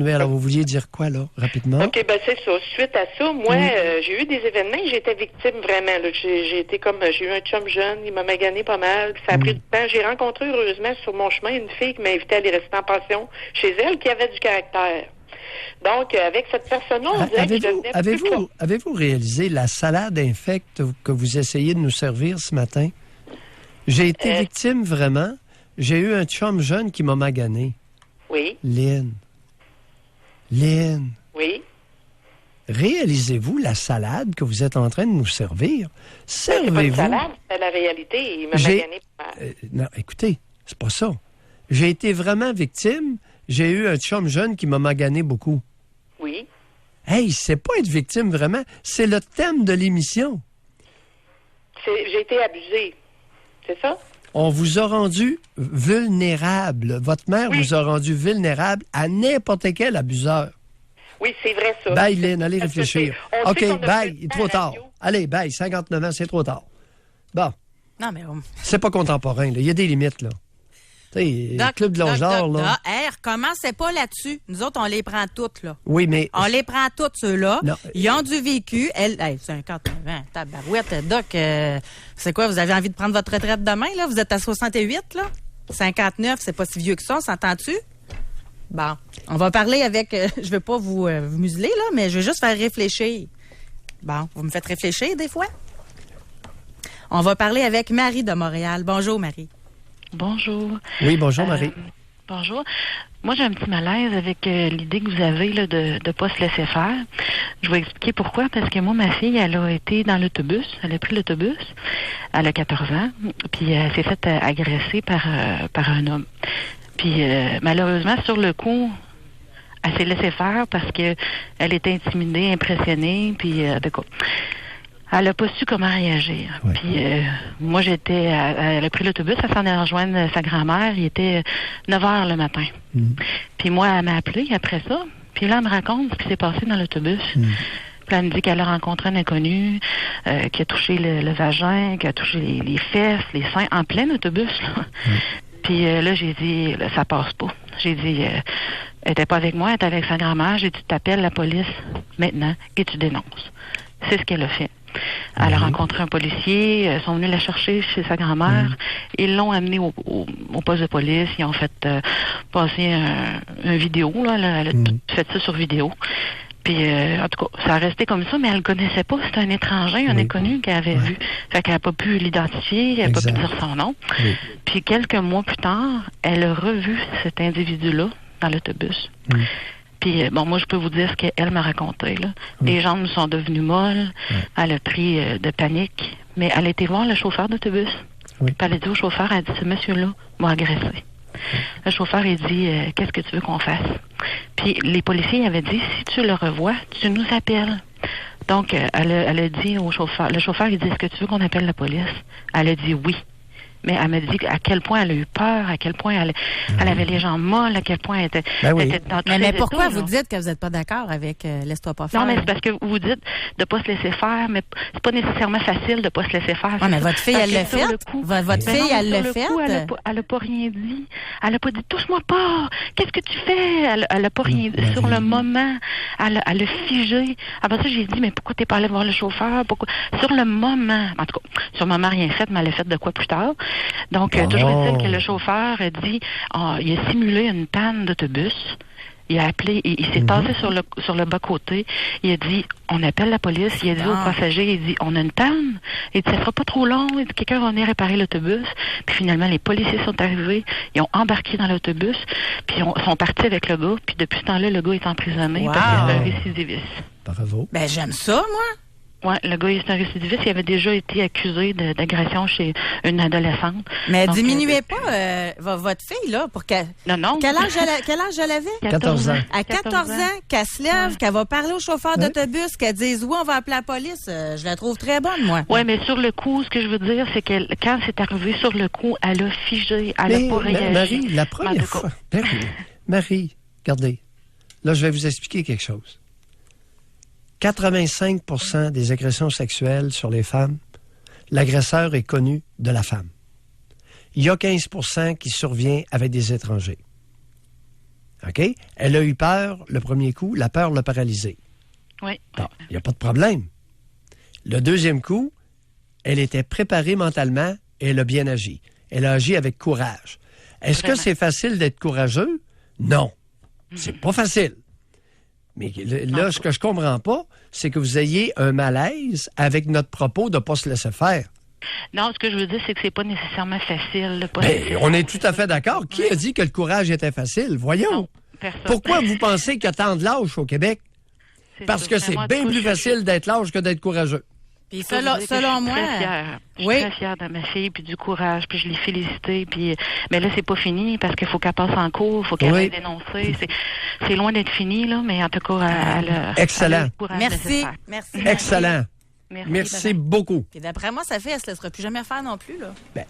Alors, vous vouliez dire quoi, là, rapidement? OK, c'est ça. Suite à ça, moi, j'ai eu des événements et j'étais victime vraiment. Là. J'ai eu un chum jeune, il m'a magané pas mal. Ça a pris du temps. J'ai rencontré, heureusement, sur mon chemin, une fille qui m'a invité à aller rester en pension chez elle, qui avait du caractère. Donc, avec cette personne-là, on dirait que je devenais Avez-vous réalisé la salade infecte que vous essayez de nous servir ce matin? J'ai été victime, vraiment. J'ai eu un chum jeune qui m'a magané. Oui. Lynn. Oui. Réalisez-vous la salade que vous êtes en train de nous servir? Servez-vous... C'est pas une salade, c'est la réalité. Il m'a magané pas mal. Non, écoutez, c'est pas ça. J'ai été vraiment victime. J'ai eu un chum jeune qui m'a magané beaucoup. Oui. Hey, c'est pas être victime, vraiment. C'est le thème de l'émission. J'ai été abusée. C'est ça? On vous a rendu vulnérable. Votre mère vous a rendu vulnérable à n'importe quel abuseur. Oui, c'est vrai, ça. Bye, Lynn, allez Parce réfléchir. OK, bye, il est trop tard. Allez, bye, 59 ans, c'est trop tard. Bon. Non, mais... C'est pas contemporain, là. Il y a des limites, là. Tu sais, le club de l'ongeur, là. Recommencez pas là-dessus. Nous autres, on les prend toutes, là. Oui, mais... On les prend toutes, ceux-là. Non. Ils ont du vécu. Elle, 59 ans, tabarouette. Doc, c'est quoi, vous avez envie de prendre votre retraite demain, là? Vous êtes à 68, là? 59, c'est pas si vieux que ça, s'entend-tu? Bon, on va parler avec... je veux pas vous museler, là, mais je veux juste faire réfléchir. Bon, vous me faites réfléchir, des fois? On va parler avec Marie de Montréal. Bonjour, Marie. Bonjour. Oui, bonjour, Marie. Bonjour. Moi, j'ai un petit malaise avec l'idée que vous avez là, de ne pas se laisser faire. Je vais expliquer pourquoi. Parce que moi, ma fille, elle a été dans l'autobus. Elle a pris l'autobus. Elle a 14 ans. Puis, elle s'est faite agresser par un homme. Puis, malheureusement, sur le coup, elle s'est laissée faire parce que elle était intimidée, impressionnée. Puis, elle n'a pas su comment réagir. Ouais. Puis moi, elle a pris l'autobus, elle s'en est rejoindre sa grand-mère. Il était 9 h le matin. Puis moi, elle m'a appelé après ça. Puis là, elle me raconte ce qui s'est passé dans l'autobus. Puis elle me dit qu'elle a rencontré un inconnu, qui a touché le vagin, qui a touché les fesses, les seins, en plein autobus. Là. Puis là, j'ai dit, là, ça passe pas. J'ai dit, elle était pas avec moi, elle était avec sa grand-mère. J'ai dit, tu t'appelles la police maintenant et tu dénonces. C'est ce qu'elle a fait. Elle a rencontré un policier, ils sont venus la chercher chez sa grand-mère. Ils l'ont amenée au poste de police. Ils ont fait passer un vidéo. Là, elle a tout fait ça sur vidéo. Puis, en tout cas, ça a resté comme ça, mais elle ne le connaissait pas. C'était un étranger, un inconnu qu'elle avait vu. Fait qu'elle n'a pas pu l'identifier, elle n'a pas pu dire son nom. Puis, quelques mois plus tard, elle a revu cet individu-là dans l'autobus. Puis, bon, moi, je peux vous dire ce qu'elle m'a raconté, là. Les jambes sont devenues molles. Elle a pris de panique. Mais elle a été voir le chauffeur d'autobus. Puis, elle a dit au chauffeur, elle a dit, ce monsieur-là m'a agressé. Le chauffeur, il dit, qu'est-ce que tu veux qu'on fasse? Puis les policiers avaient dit, si tu le revois, tu nous appelles. Donc, elle a dit au chauffeur, le chauffeur, il dit, est-ce que tu veux qu'on appelle la police? Elle a dit oui. Mais elle m'a dit à quel point elle a eu peur, à quel point elle avait les jambes molles, à quel point elle était, était dans tous mais les pourquoi états, vous là? dites que vous n'êtes pas d'accord avec Laisse-toi pas faire? Non, mais c'est parce que vous dites de pas se laisser faire, mais c'est pas nécessairement facile de pas se laisser faire. Ouais, mais votre fille, elle l'a fait. Votre fille, elle l'a fait. Elle a pas rien dit. Elle a pas dit, touche-moi pas. Qu'est-ce que tu fais? Elle a pas rien dit. Sur le moment, elle a figé. Après ça, j'ai dit, mais pourquoi t'es pas allé voir le chauffeur? Pourquoi? Sur le moment. En tout cas, sur le moment, rien fait, mais elle a fait de quoi plus tard. Donc, toujours est-il que le chauffeur a dit, il a simulé une panne d'autobus. Il a appelé, il s'est tassé sur le bas-côté. Il a dit, on appelle la police. Il a dit au passager, il dit, on a une panne. Il dit, ça sera pas trop long. Il dit, quelqu'un va venir réparer l'autobus. Puis finalement, les policiers sont arrivés. Ils ont embarqué dans l'autobus. Puis ils sont partis avec le gars. Puis depuis ce temps-là, le gars est emprisonné parce que c'est un récidiviste. Bravo. Ben, j'aime ça, moi. Oui, le gars, il est un récidiviste. Il avait déjà été accusé d'agression chez une adolescente. Mais donc, diminuez pas votre fille, là, pour qu'elle... Non. Quel âge elle avait? 14 ans. À 14 ans, qu'elle se lève, qu'elle va parler au chauffeur d'autobus, qu'elle dise, oui, on va appeler la police. Je la trouve très bonne, moi. Oui, mais sur le coup, ce que je veux dire, c'est que quand c'est arrivé sur le coup, elle a figé, elle n'a pas réagi. Marie, la première fois... Marie, regardez, là, je vais vous expliquer quelque chose. 85% des agressions sexuelles sur les femmes, l'agresseur est connu de la femme. Il y a 15% qui survient avec des étrangers. OK? Elle a eu peur le premier coup, la peur l'a paralysée. Oui. Bon, il n'y a pas de problème. Le deuxième coup, elle était préparée mentalement et elle a bien agi. Elle a agi avec courage. Est-ce que c'est facile d'être courageux? Non. C'est pas facile. Mais là, ce que je comprends pas, c'est que vous ayez un malaise avec notre propos de ne pas se laisser faire. Non, ce que je veux dire, c'est que c'est pas nécessairement facile. On est tout à fait d'accord. Qui a dit que le courage était facile? Voyons. Non, personne. Pourquoi vous pensez qu'il y a tant de lâches au Québec? Parce que c'est bien plus facile d'être lâche que d'être courageux. Puis selon moi... Je suis très fière de ma fille, puis du courage, puis je l'ai félicitée, puis... Mais là, c'est pas fini, parce qu'il faut qu'elle passe en cours, il faut qu'elle aille dénoncer. C'est loin d'être fini, là, mais en tout cas, elle a... Excellent. Merci. Excellent. Merci beaucoup. Puis d'après moi, sa fille, elle ne se laissera plus jamais faire non plus, là. Bien,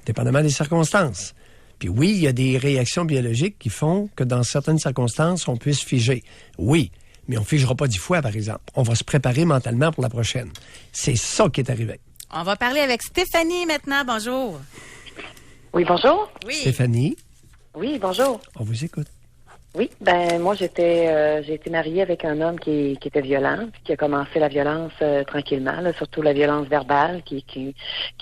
dépendamment des circonstances. Puis oui, il y a des réactions biologiques qui font que dans certaines circonstances, on puisse figer. Oui. Mais on ne figera pas 10 fois, par exemple. On va se préparer mentalement pour la prochaine. C'est ça qui est arrivé. On va parler avec Stéphanie maintenant. Bonjour. Oui, bonjour. Oui. Stéphanie. Oui, bonjour. On vous écoute. Oui, moi j'ai été mariée avec un homme qui était violent, puis qui a commencé la violence tranquillement, là, surtout la violence verbale qui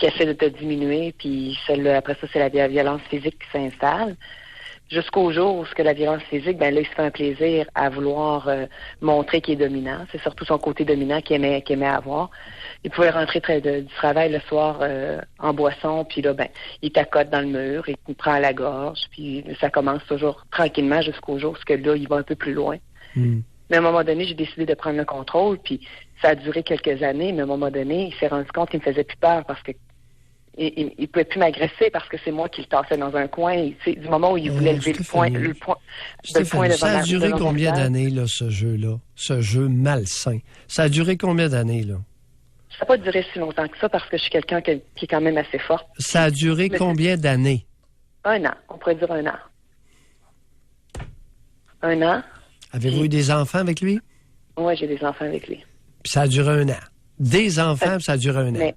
essaie de te diminuer, puis après ça c'est la violence physique qui s'installe. Jusqu'au jour où la violence physique, là, il se fait un plaisir à vouloir montrer qu'il est dominant. C'est surtout son côté dominant qu'il aimait avoir. Il pouvait rentrer du travail le soir en boisson, puis là, il t'accote dans le mur, il te prend à la gorge, puis ça commence toujours tranquillement jusqu'au jour où là, il va un peu plus loin. Mais à un moment donné, j'ai décidé de prendre le contrôle, puis ça a duré quelques années, mais à un moment donné, il s'est rendu compte qu'il me faisait plus peur parce que il pouvait plus m'agresser parce que c'est moi qui le tassais dans un coin. Du moment où il voulait lever le point devant ça a duré combien d'années, là, ce jeu-là? Ce jeu malsain. Ça a duré combien d'années, là? Ça n'a pas duré si longtemps que ça parce que je suis quelqu'un qui est quand même assez forte. Ça a duré combien d'années? 1 an. On pourrait dire 1 an. 1 an. Avez-vous eu des enfants avec lui? Oui, j'ai des enfants avec lui. Puis ça a duré 1 an. Des enfants, puis ça a duré 1 an.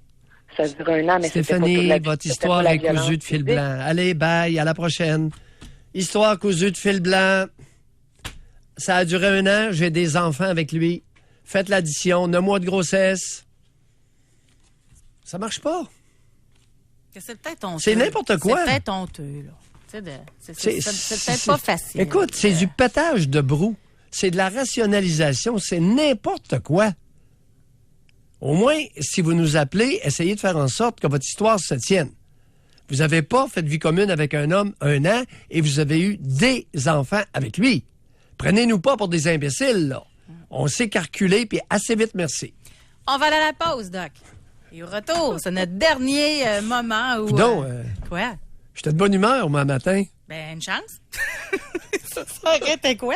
Ça dure 1 an, mais Stéphanie, votre histoire est cousue de fil blanc. Allez, bye, à la prochaine. Histoire cousue de fil blanc. Ça a duré 1 an, j'ai des enfants avec lui. Faites l'addition, 9 mois de grossesse. Ça marche pas. C'est peut-être honteux. C'est n'importe quoi. C'est peut-être honteux, là. C'est peut-être pas facile. Écoute, c'est du pétage de brou. C'est de la rationalisation. C'est n'importe quoi. Au moins, si vous nous appelez, essayez de faire en sorte que votre histoire se tienne. Vous n'avez pas fait vie commune avec un homme 1 an et vous avez eu des enfants avec lui. Prenez-nous pas pour des imbéciles, là. On sait calculer, puis assez vite, merci. On va aller à la pause, Doc. Et au retour, c'est notre dernier moment où... Quoi? J'étais de bonne humeur, moi, matin. Ben, une chance. Ça arrête quoi?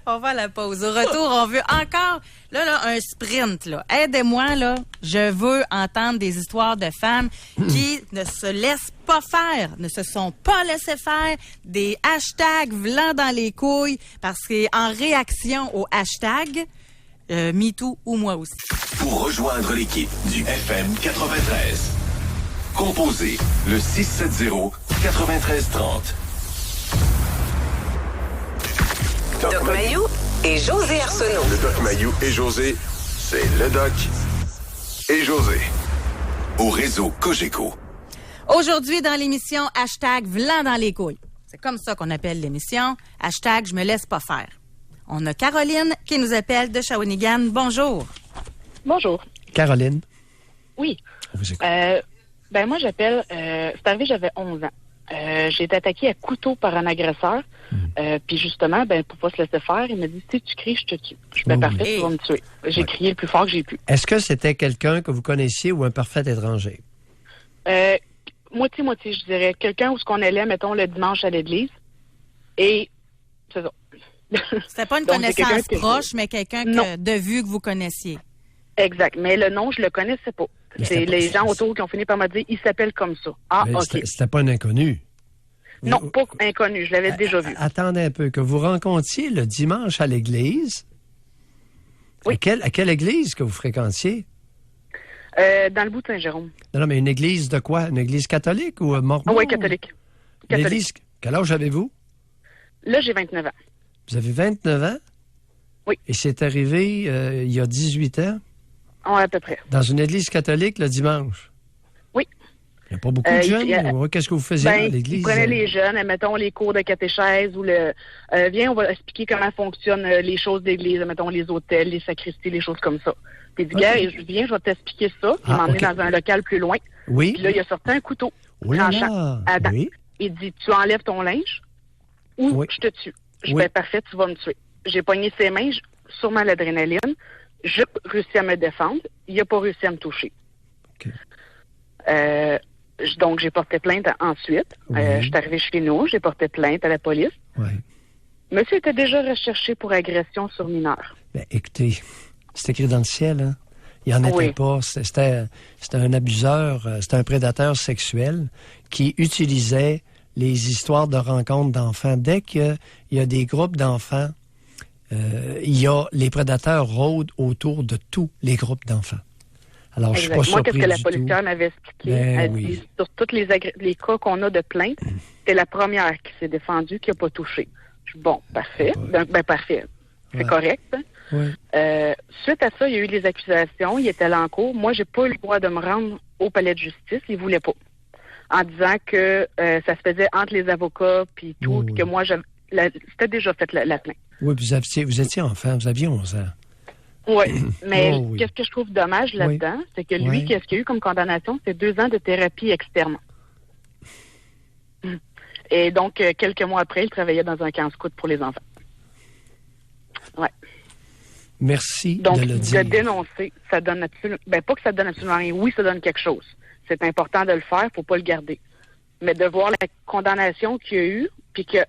On va à la pause. Au retour, on veut encore, là, un sprint, là. Aidez-moi, là. Je veux entendre des histoires de femmes qui ne se laissent pas faire, ne se sont pas laissées faire, des hashtags vlant dans les couilles, parce qu'en réaction au hashtag, MeToo ou moi aussi. Pour rejoindre l'équipe du FM 93, composez le 670-9330. Doc Mayou et José Arsenault. Le Doc Mayou et José, c'est le Doc et José. Au réseau Cogeco. Aujourd'hui, dans l'émission, hashtag vlant dans les couilles. C'est comme ça qu'on appelle l'émission. Hashtag je me laisse pas faire. On a Caroline qui nous appelle de Shawinigan. Bonjour. Bonjour. Caroline. Oui. On vous écoute. Moi, j'appelle... c'est arrivé, j'avais 11 ans. J'ai été attaquée à couteau par un agresseur. Puis justement, pour pas se laisser faire, il m'a dit, si tu cries, je te tue. Je suis parfait, tu vas me tuer. J'ai crié le plus fort que j'ai pu. Est-ce que c'était quelqu'un que vous connaissiez ou un parfait étranger? Moitié-moitié, je dirais. Quelqu'un où ce qu'on allait, mettons, le dimanche à l'église. Et c'est ça. C'était pas une connaissance proche, mais quelqu'un de vue que vous connaissiez. Exact. Mais le nom, je le connaissais pas. C'est les gens autour qui ont fini par me dire, il s'appelle comme ça. Ah, mais OK. C'était pas un inconnu. Non, pas inconnu. Je l'avais déjà vu. Attendez un peu. Que vous rencontriez le dimanche à l'église. Oui. À quelle église que vous fréquentiez? Dans le bout de Saint-Jérôme. Non, mais une église de quoi? Une église catholique ou mormon? Ah oui, catholique. L'église... Quel âge avez-vous? Là, j'ai 29 ans. Vous avez 29 ans? Oui. Et c'est arrivé il y a 18 ans? Oui, à peu près. Dans une église catholique le dimanche? Oui. Il n'y a pas beaucoup de jeunes? Qu'est-ce que vous faisiez à l'église? Ils prenaient les jeunes, mettons les cours de catéchèse ou viens, on va expliquer comment fonctionnent les choses d'église, mettons les hôtels, les sacristies, les choses comme ça. Puis il dit, gars, viens, je vais t'expliquer ça. Il m'a emmené dans un local plus loin. Oui. Puis là, il a sorti un couteau. Oui. Oui. Il dit, tu enlèves ton linge ou je te tue. Je vais parfait, tu vas me tuer. J'ai pogné ses mains, sûrement l'adrénaline. J'ai réussi à me défendre. Il n'a pas réussi à me toucher. OK. Donc, j'ai porté plainte ensuite. Oui. Je suis arrivée chez nous, j'ai porté plainte à la police. Oui. Monsieur était déjà recherché pour agression sur mineur. Ben, écoutez, c'est écrit dans le ciel, hein? Il n'y en était pas. C'était un abuseur, c'était un prédateur sexuel qui utilisait les histoires de rencontres d'enfants. Dès qu'il y a des groupes d'enfants, les prédateurs rôdent autour de tous les groupes d'enfants. Alors, je suis pas surpris du tout. Moi, qu'est-ce que la policière m'avait expliqué? Elle dit, sur tous les cas qu'on a de plainte, c'est la première qui s'est défendue, qui n'a pas touché. Je dis, bon, parfait. Donc, parfait. C'est correct. Hein? Oui. Suite à ça, il y a eu des accusations. Il était là en cours. Moi, j'ai pas eu le droit de me rendre au palais de justice. Il voulait pas. En disant que ça se faisait entre les avocats puis tout, puis que moi, c'était déjà fait la plainte. Oui, puis vous étiez enfant, vous aviez 11 ans. Oui, mais qu'est-ce que je trouve dommage là-dedans, c'est que lui, qu'est-ce qu'il y a eu comme condamnation, c'est 2 ans de thérapie externe. Et donc, quelques mois après, il travaillait dans un camp scout pour les enfants. Ouais. Merci donc, de le dire. Donc, de dénoncer, ça donne absolument... pas que ça donne absolument rien. Oui, ça donne quelque chose. C'est important de le faire, il ne faut pas le garder. Mais de voir la condamnation qu'il y a eu, puis qu'il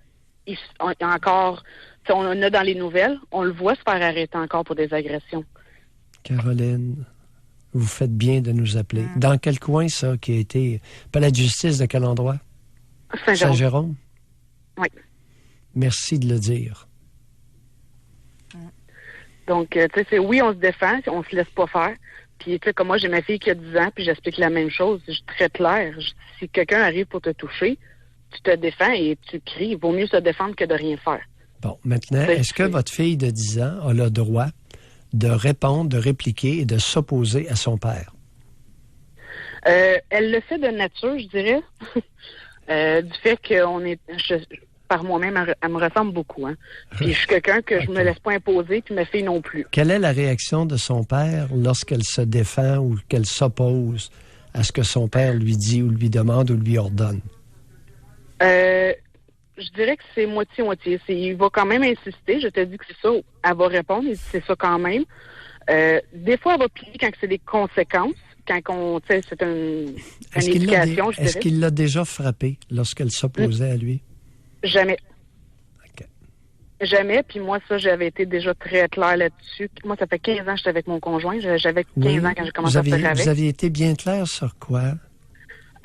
y a encore... On en a dans les nouvelles, on le voit se faire arrêter encore pour des agressions. Caroline, vous faites bien de nous appeler. Dans quel coin, ça, qui a été... Palais de justice, de quel endroit? Saint-Jérôme. Saint-Jérôme? Oui. Merci de le dire. Donc, tu sais, oui, on se défend, on se laisse pas faire. Puis, tu sais, comme moi, j'ai ma fille qui a 10 ans, puis j'explique la même chose. Je suis très claire. Si quelqu'un arrive pour te toucher, tu te défends et tu cries. Il vaut mieux se défendre que de rien faire. Bon, maintenant, est-ce que votre fille de 10 ans a le droit de répondre, de répliquer et de s'opposer à son père? Elle le fait de nature, je dirais. Du fait qu'on est... par moi-même, elle me ressemble beaucoup. Hein. Puis je suis quelqu'un que je me laisse pas imposer, puis ma fille non plus. Quelle est la réaction de son père lorsqu'elle se défend ou qu'elle s'oppose à ce que son père lui dit ou lui demande ou lui ordonne? Je dirais que c'est moitié-moitié. Il va quand même insister. Je te dis que c'est ça. Elle va répondre. Il dit c'est ça quand même. Des fois, elle va plier quand c'est des conséquences. Quand c'est une éducation, je dirais. Est-ce qu'il l'a déjà frappé lorsqu'elle s'opposait à lui? Jamais. OK. Jamais. Puis moi, ça, j'avais été déjà très clair là-dessus. Moi, ça fait 15 ans que j'étais avec mon conjoint. J'avais 15 ans quand j'ai commencé à faire avec. Vous aviez été bien clair sur quoi?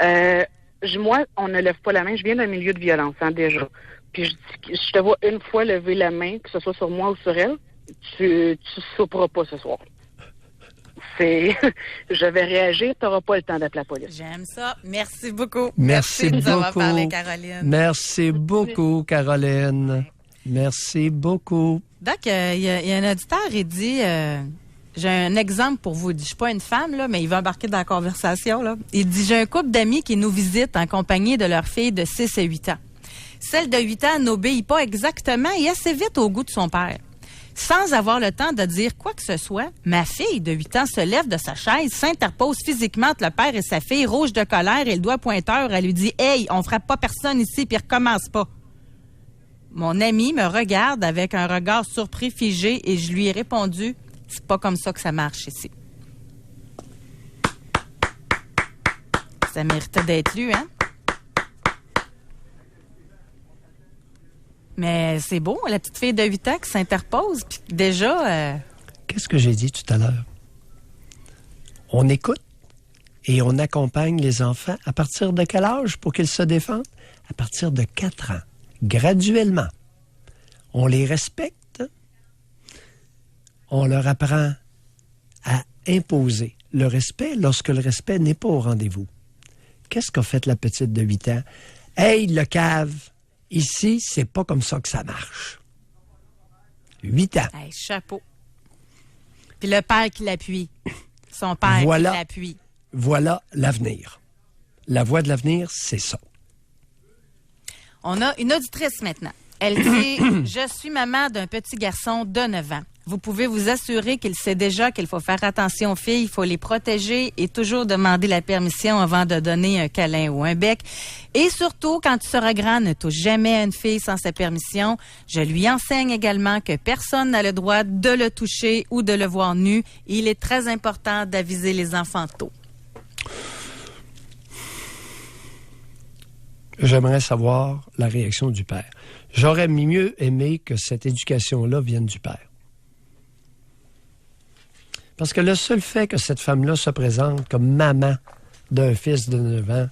Moi, on ne lève pas la main. Je viens d'un milieu de violence, déjà. Puis je te vois une fois lever la main, que ce soit sur moi ou sur elle, tu souperas pas ce soir. Je vais réagir, tu n'auras pas le temps d'appeler la police. J'aime ça. Merci beaucoup. Merci de beaucoup. nous avoir parlé, Caroline. Merci beaucoup, Caroline. Merci beaucoup. Donc, il y a un auditeur, il dit... j'ai un exemple pour vous. Je ne suis pas une femme, là, mais il va embarquer dans la conversation. Là. Il dit, j'ai un couple d'amis qui nous visitent en compagnie de leur fille de 6 et 8 ans. Celle de 8 ans n'obéit pas exactement et assez vite au goût de son père. Sans avoir le temps de dire quoi que ce soit, ma fille de 8 ans se lève de sa chaise, s'interpose physiquement entre le père et sa fille, rouge de colère et le doigt pointeur. Elle lui dit « Hey, on frappe pas personne ici, puis recommence pas. » Mon ami me regarde avec un regard surpris, figé, et je lui ai répondu « C'est pas comme ça que ça marche ici. » Ça méritait d'être lu, hein? Mais c'est beau, la petite fille de 8 ans qui s'interpose, puis déjà... Qu'est-ce que j'ai dit tout à l'heure? On écoute et on accompagne les enfants. À partir de quel âge pour qu'ils se défendent? À partir de 4 ans, graduellement. On les respecte. On leur apprend à imposer le respect lorsque le respect n'est pas au rendez-vous. Qu'est-ce qu'a fait la petite de 8 ans? « Hey, le cave! Ici, c'est pas comme ça que ça marche. » 8 ans. Hey, chapeau. Puis le père qui l'appuie. Son père qui l'appuie. Voilà l'avenir. La voie de l'avenir, c'est ça. On a une auditrice maintenant. Elle dit « Je suis maman d'un petit garçon de 9 ans. Vous pouvez vous assurer qu'il sait déjà qu'il faut faire attention aux filles, il faut les protéger et toujours demander la permission avant de donner un câlin ou un bec. Et surtout, quand tu seras grand, ne touche jamais à une fille sans sa permission. Je lui enseigne également que personne n'a le droit de le toucher ou de le voir nu. Il est très important d'aviser les enfants tôt. » J'aimerais savoir la réaction du père. J'aurais mieux aimé que cette éducation-là vienne du père. Parce que le seul fait que cette femme-là se présente comme maman d'un fils de 9 ans,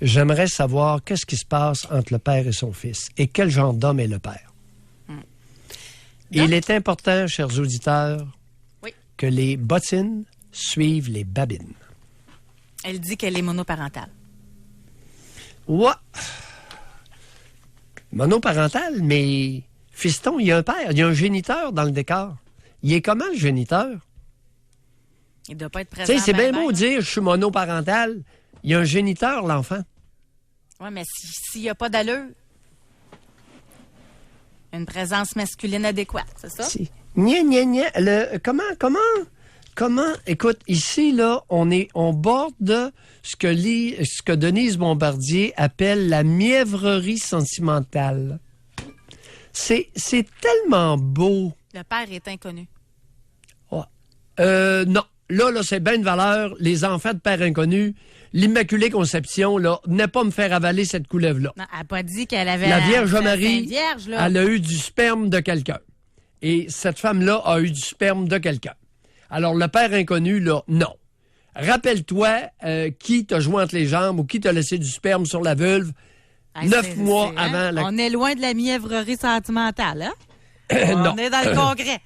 j'aimerais savoir qu'est-ce qui se passe entre le père et son fils et quel genre d'homme est le père. Il est important, chers auditeurs, que les bottines suivent les babines. Elle dit qu'elle est monoparentale. Ouais. Monoparentale, mais fiston, il y a un père, il y a un géniteur dans le décor. Il est comment, le géniteur? Il doit pas être présent. Tu sais, c'est bien beau de dire je suis monoparental. Il y a un géniteur, l'enfant. Oui, mais s'il n'y a pas d'allure, une présence masculine adéquate, c'est ça? Nia. Comment? Écoute, ici, là, on borde ce que Denise Bombardier appelle la mièvrerie sentimentale. C'est tellement beau. Le père est inconnu. Oh. Non. Là, c'est bien de valeur. Les enfants de père inconnu, l'Immaculée Conception, là, n'est pas me faire avaler cette couleuvre-là. Non, elle n'a pas dit qu'elle avait... La Vierge Marie, Vierge, là. elle a eu du sperme de quelqu'un. Et cette femme-là a eu du sperme de quelqu'un. Alors, le père inconnu, là, non. Rappelle-toi qui t'a joint entre les jambes ou qui t'a laissé du sperme sur la vulve 9 mois avant... On est loin de la mièvrerie sentimentale, hein? Non. On est dans le congrès.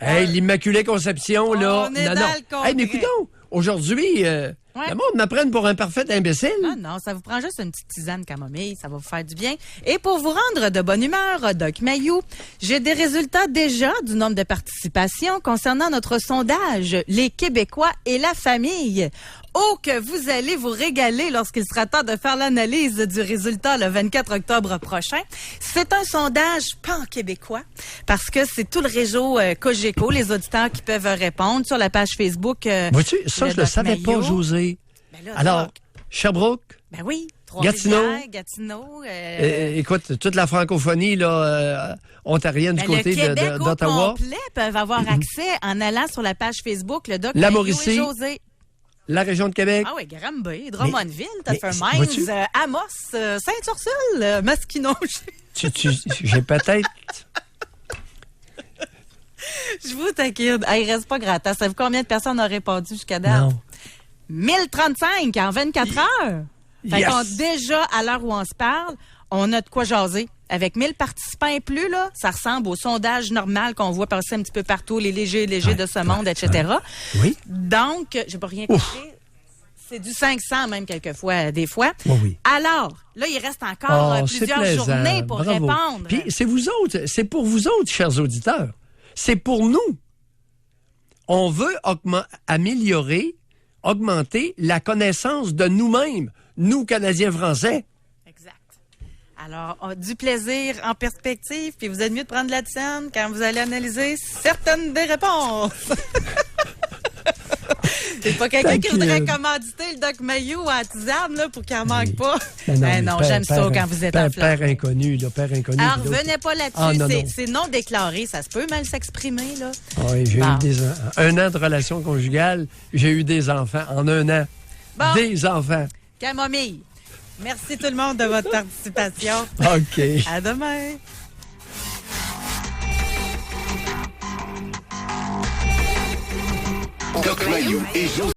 Hey, l'Immaculée Conception, là... On est dans le congrès. Hey, mais écoutons, aujourd'hui, Ouais. Le monde m'apprenne pour un parfait imbécile. Non, ça vous prend juste une petite tisane camomille, ça va vous faire du bien. Et pour vous rendre de bonne humeur, Doc Mayou, j'ai des résultats déjà du nombre de participations concernant notre sondage « Les Québécois et la famille ». Oh, que vous allez vous régaler lorsqu'il sera temps de faire l'analyse du résultat le 24 octobre prochain. C'est un sondage pan-québécois parce que c'est tout le réseau Cogeco, les auditeurs qui peuvent répondre sur la page Facebook. Vois-tu, ça, je le savais pas, José. Ben là, alors, Doc. Sherbrooke. Ben oui. Gatineau. Écoute, toute la francophonie là, ontarienne du côté le Québec d'Ottawa. au complet peuvent avoir accès en allant sur la page Facebook, le Doc La Mayou Mauricie. et José. La région de Québec. Ah oui, Granby, Drummondville, Thetford mais, Mines, Amos, Saint-Ursule, Masquinonge. J'ai peut-être... Je vous taquine. Il reste pas gratis. Savez-vous combien de personnes ont répondu jusqu'à date? Non. 1035 en 24 heures. Fait Yes. qu'on, déjà, à l'heure où on se parle, on a de quoi jaser. Avec 1000 participants et plus, là, ça ressemble au sondage normal qu'on voit passer un petit peu partout, les légers de ce monde, etc. Oui. Donc, j'ai pas rien compris. C'est du 500 même quelquefois, des fois. Oui. Alors, là, il reste encore Oh, plusieurs c'est plaisant. journées pour Bravo. répondre. Puis c'est vous autres, c'est pour vous autres, chers auditeurs. C'est pour nous. On veut améliorer, augmenter la connaissance de nous-mêmes, nous, Canadiens-Français. Exact. Alors, du plaisir en perspective, puis vous êtes mieux de prendre la tisane quand vous allez analyser certaines des réponses. C'est pas quelqu'un qui voudrait commanditer le Doc Mayou à tisane là, pour qu'il en manque pas. Non, j'aime ça quand vous êtes en flamme. Père inconnu, là, père inconnu. Alors, revenez pas là-dessus. Ah, non. C'est non déclaré. Ça se peut mal s'exprimer, là. Oui, j'ai eu un an de relation conjugale. J'ai eu des enfants en un an. Bon. Des enfants. Camomille. Merci tout le monde de votre participation. OK. À demain. Doc Mayou et José.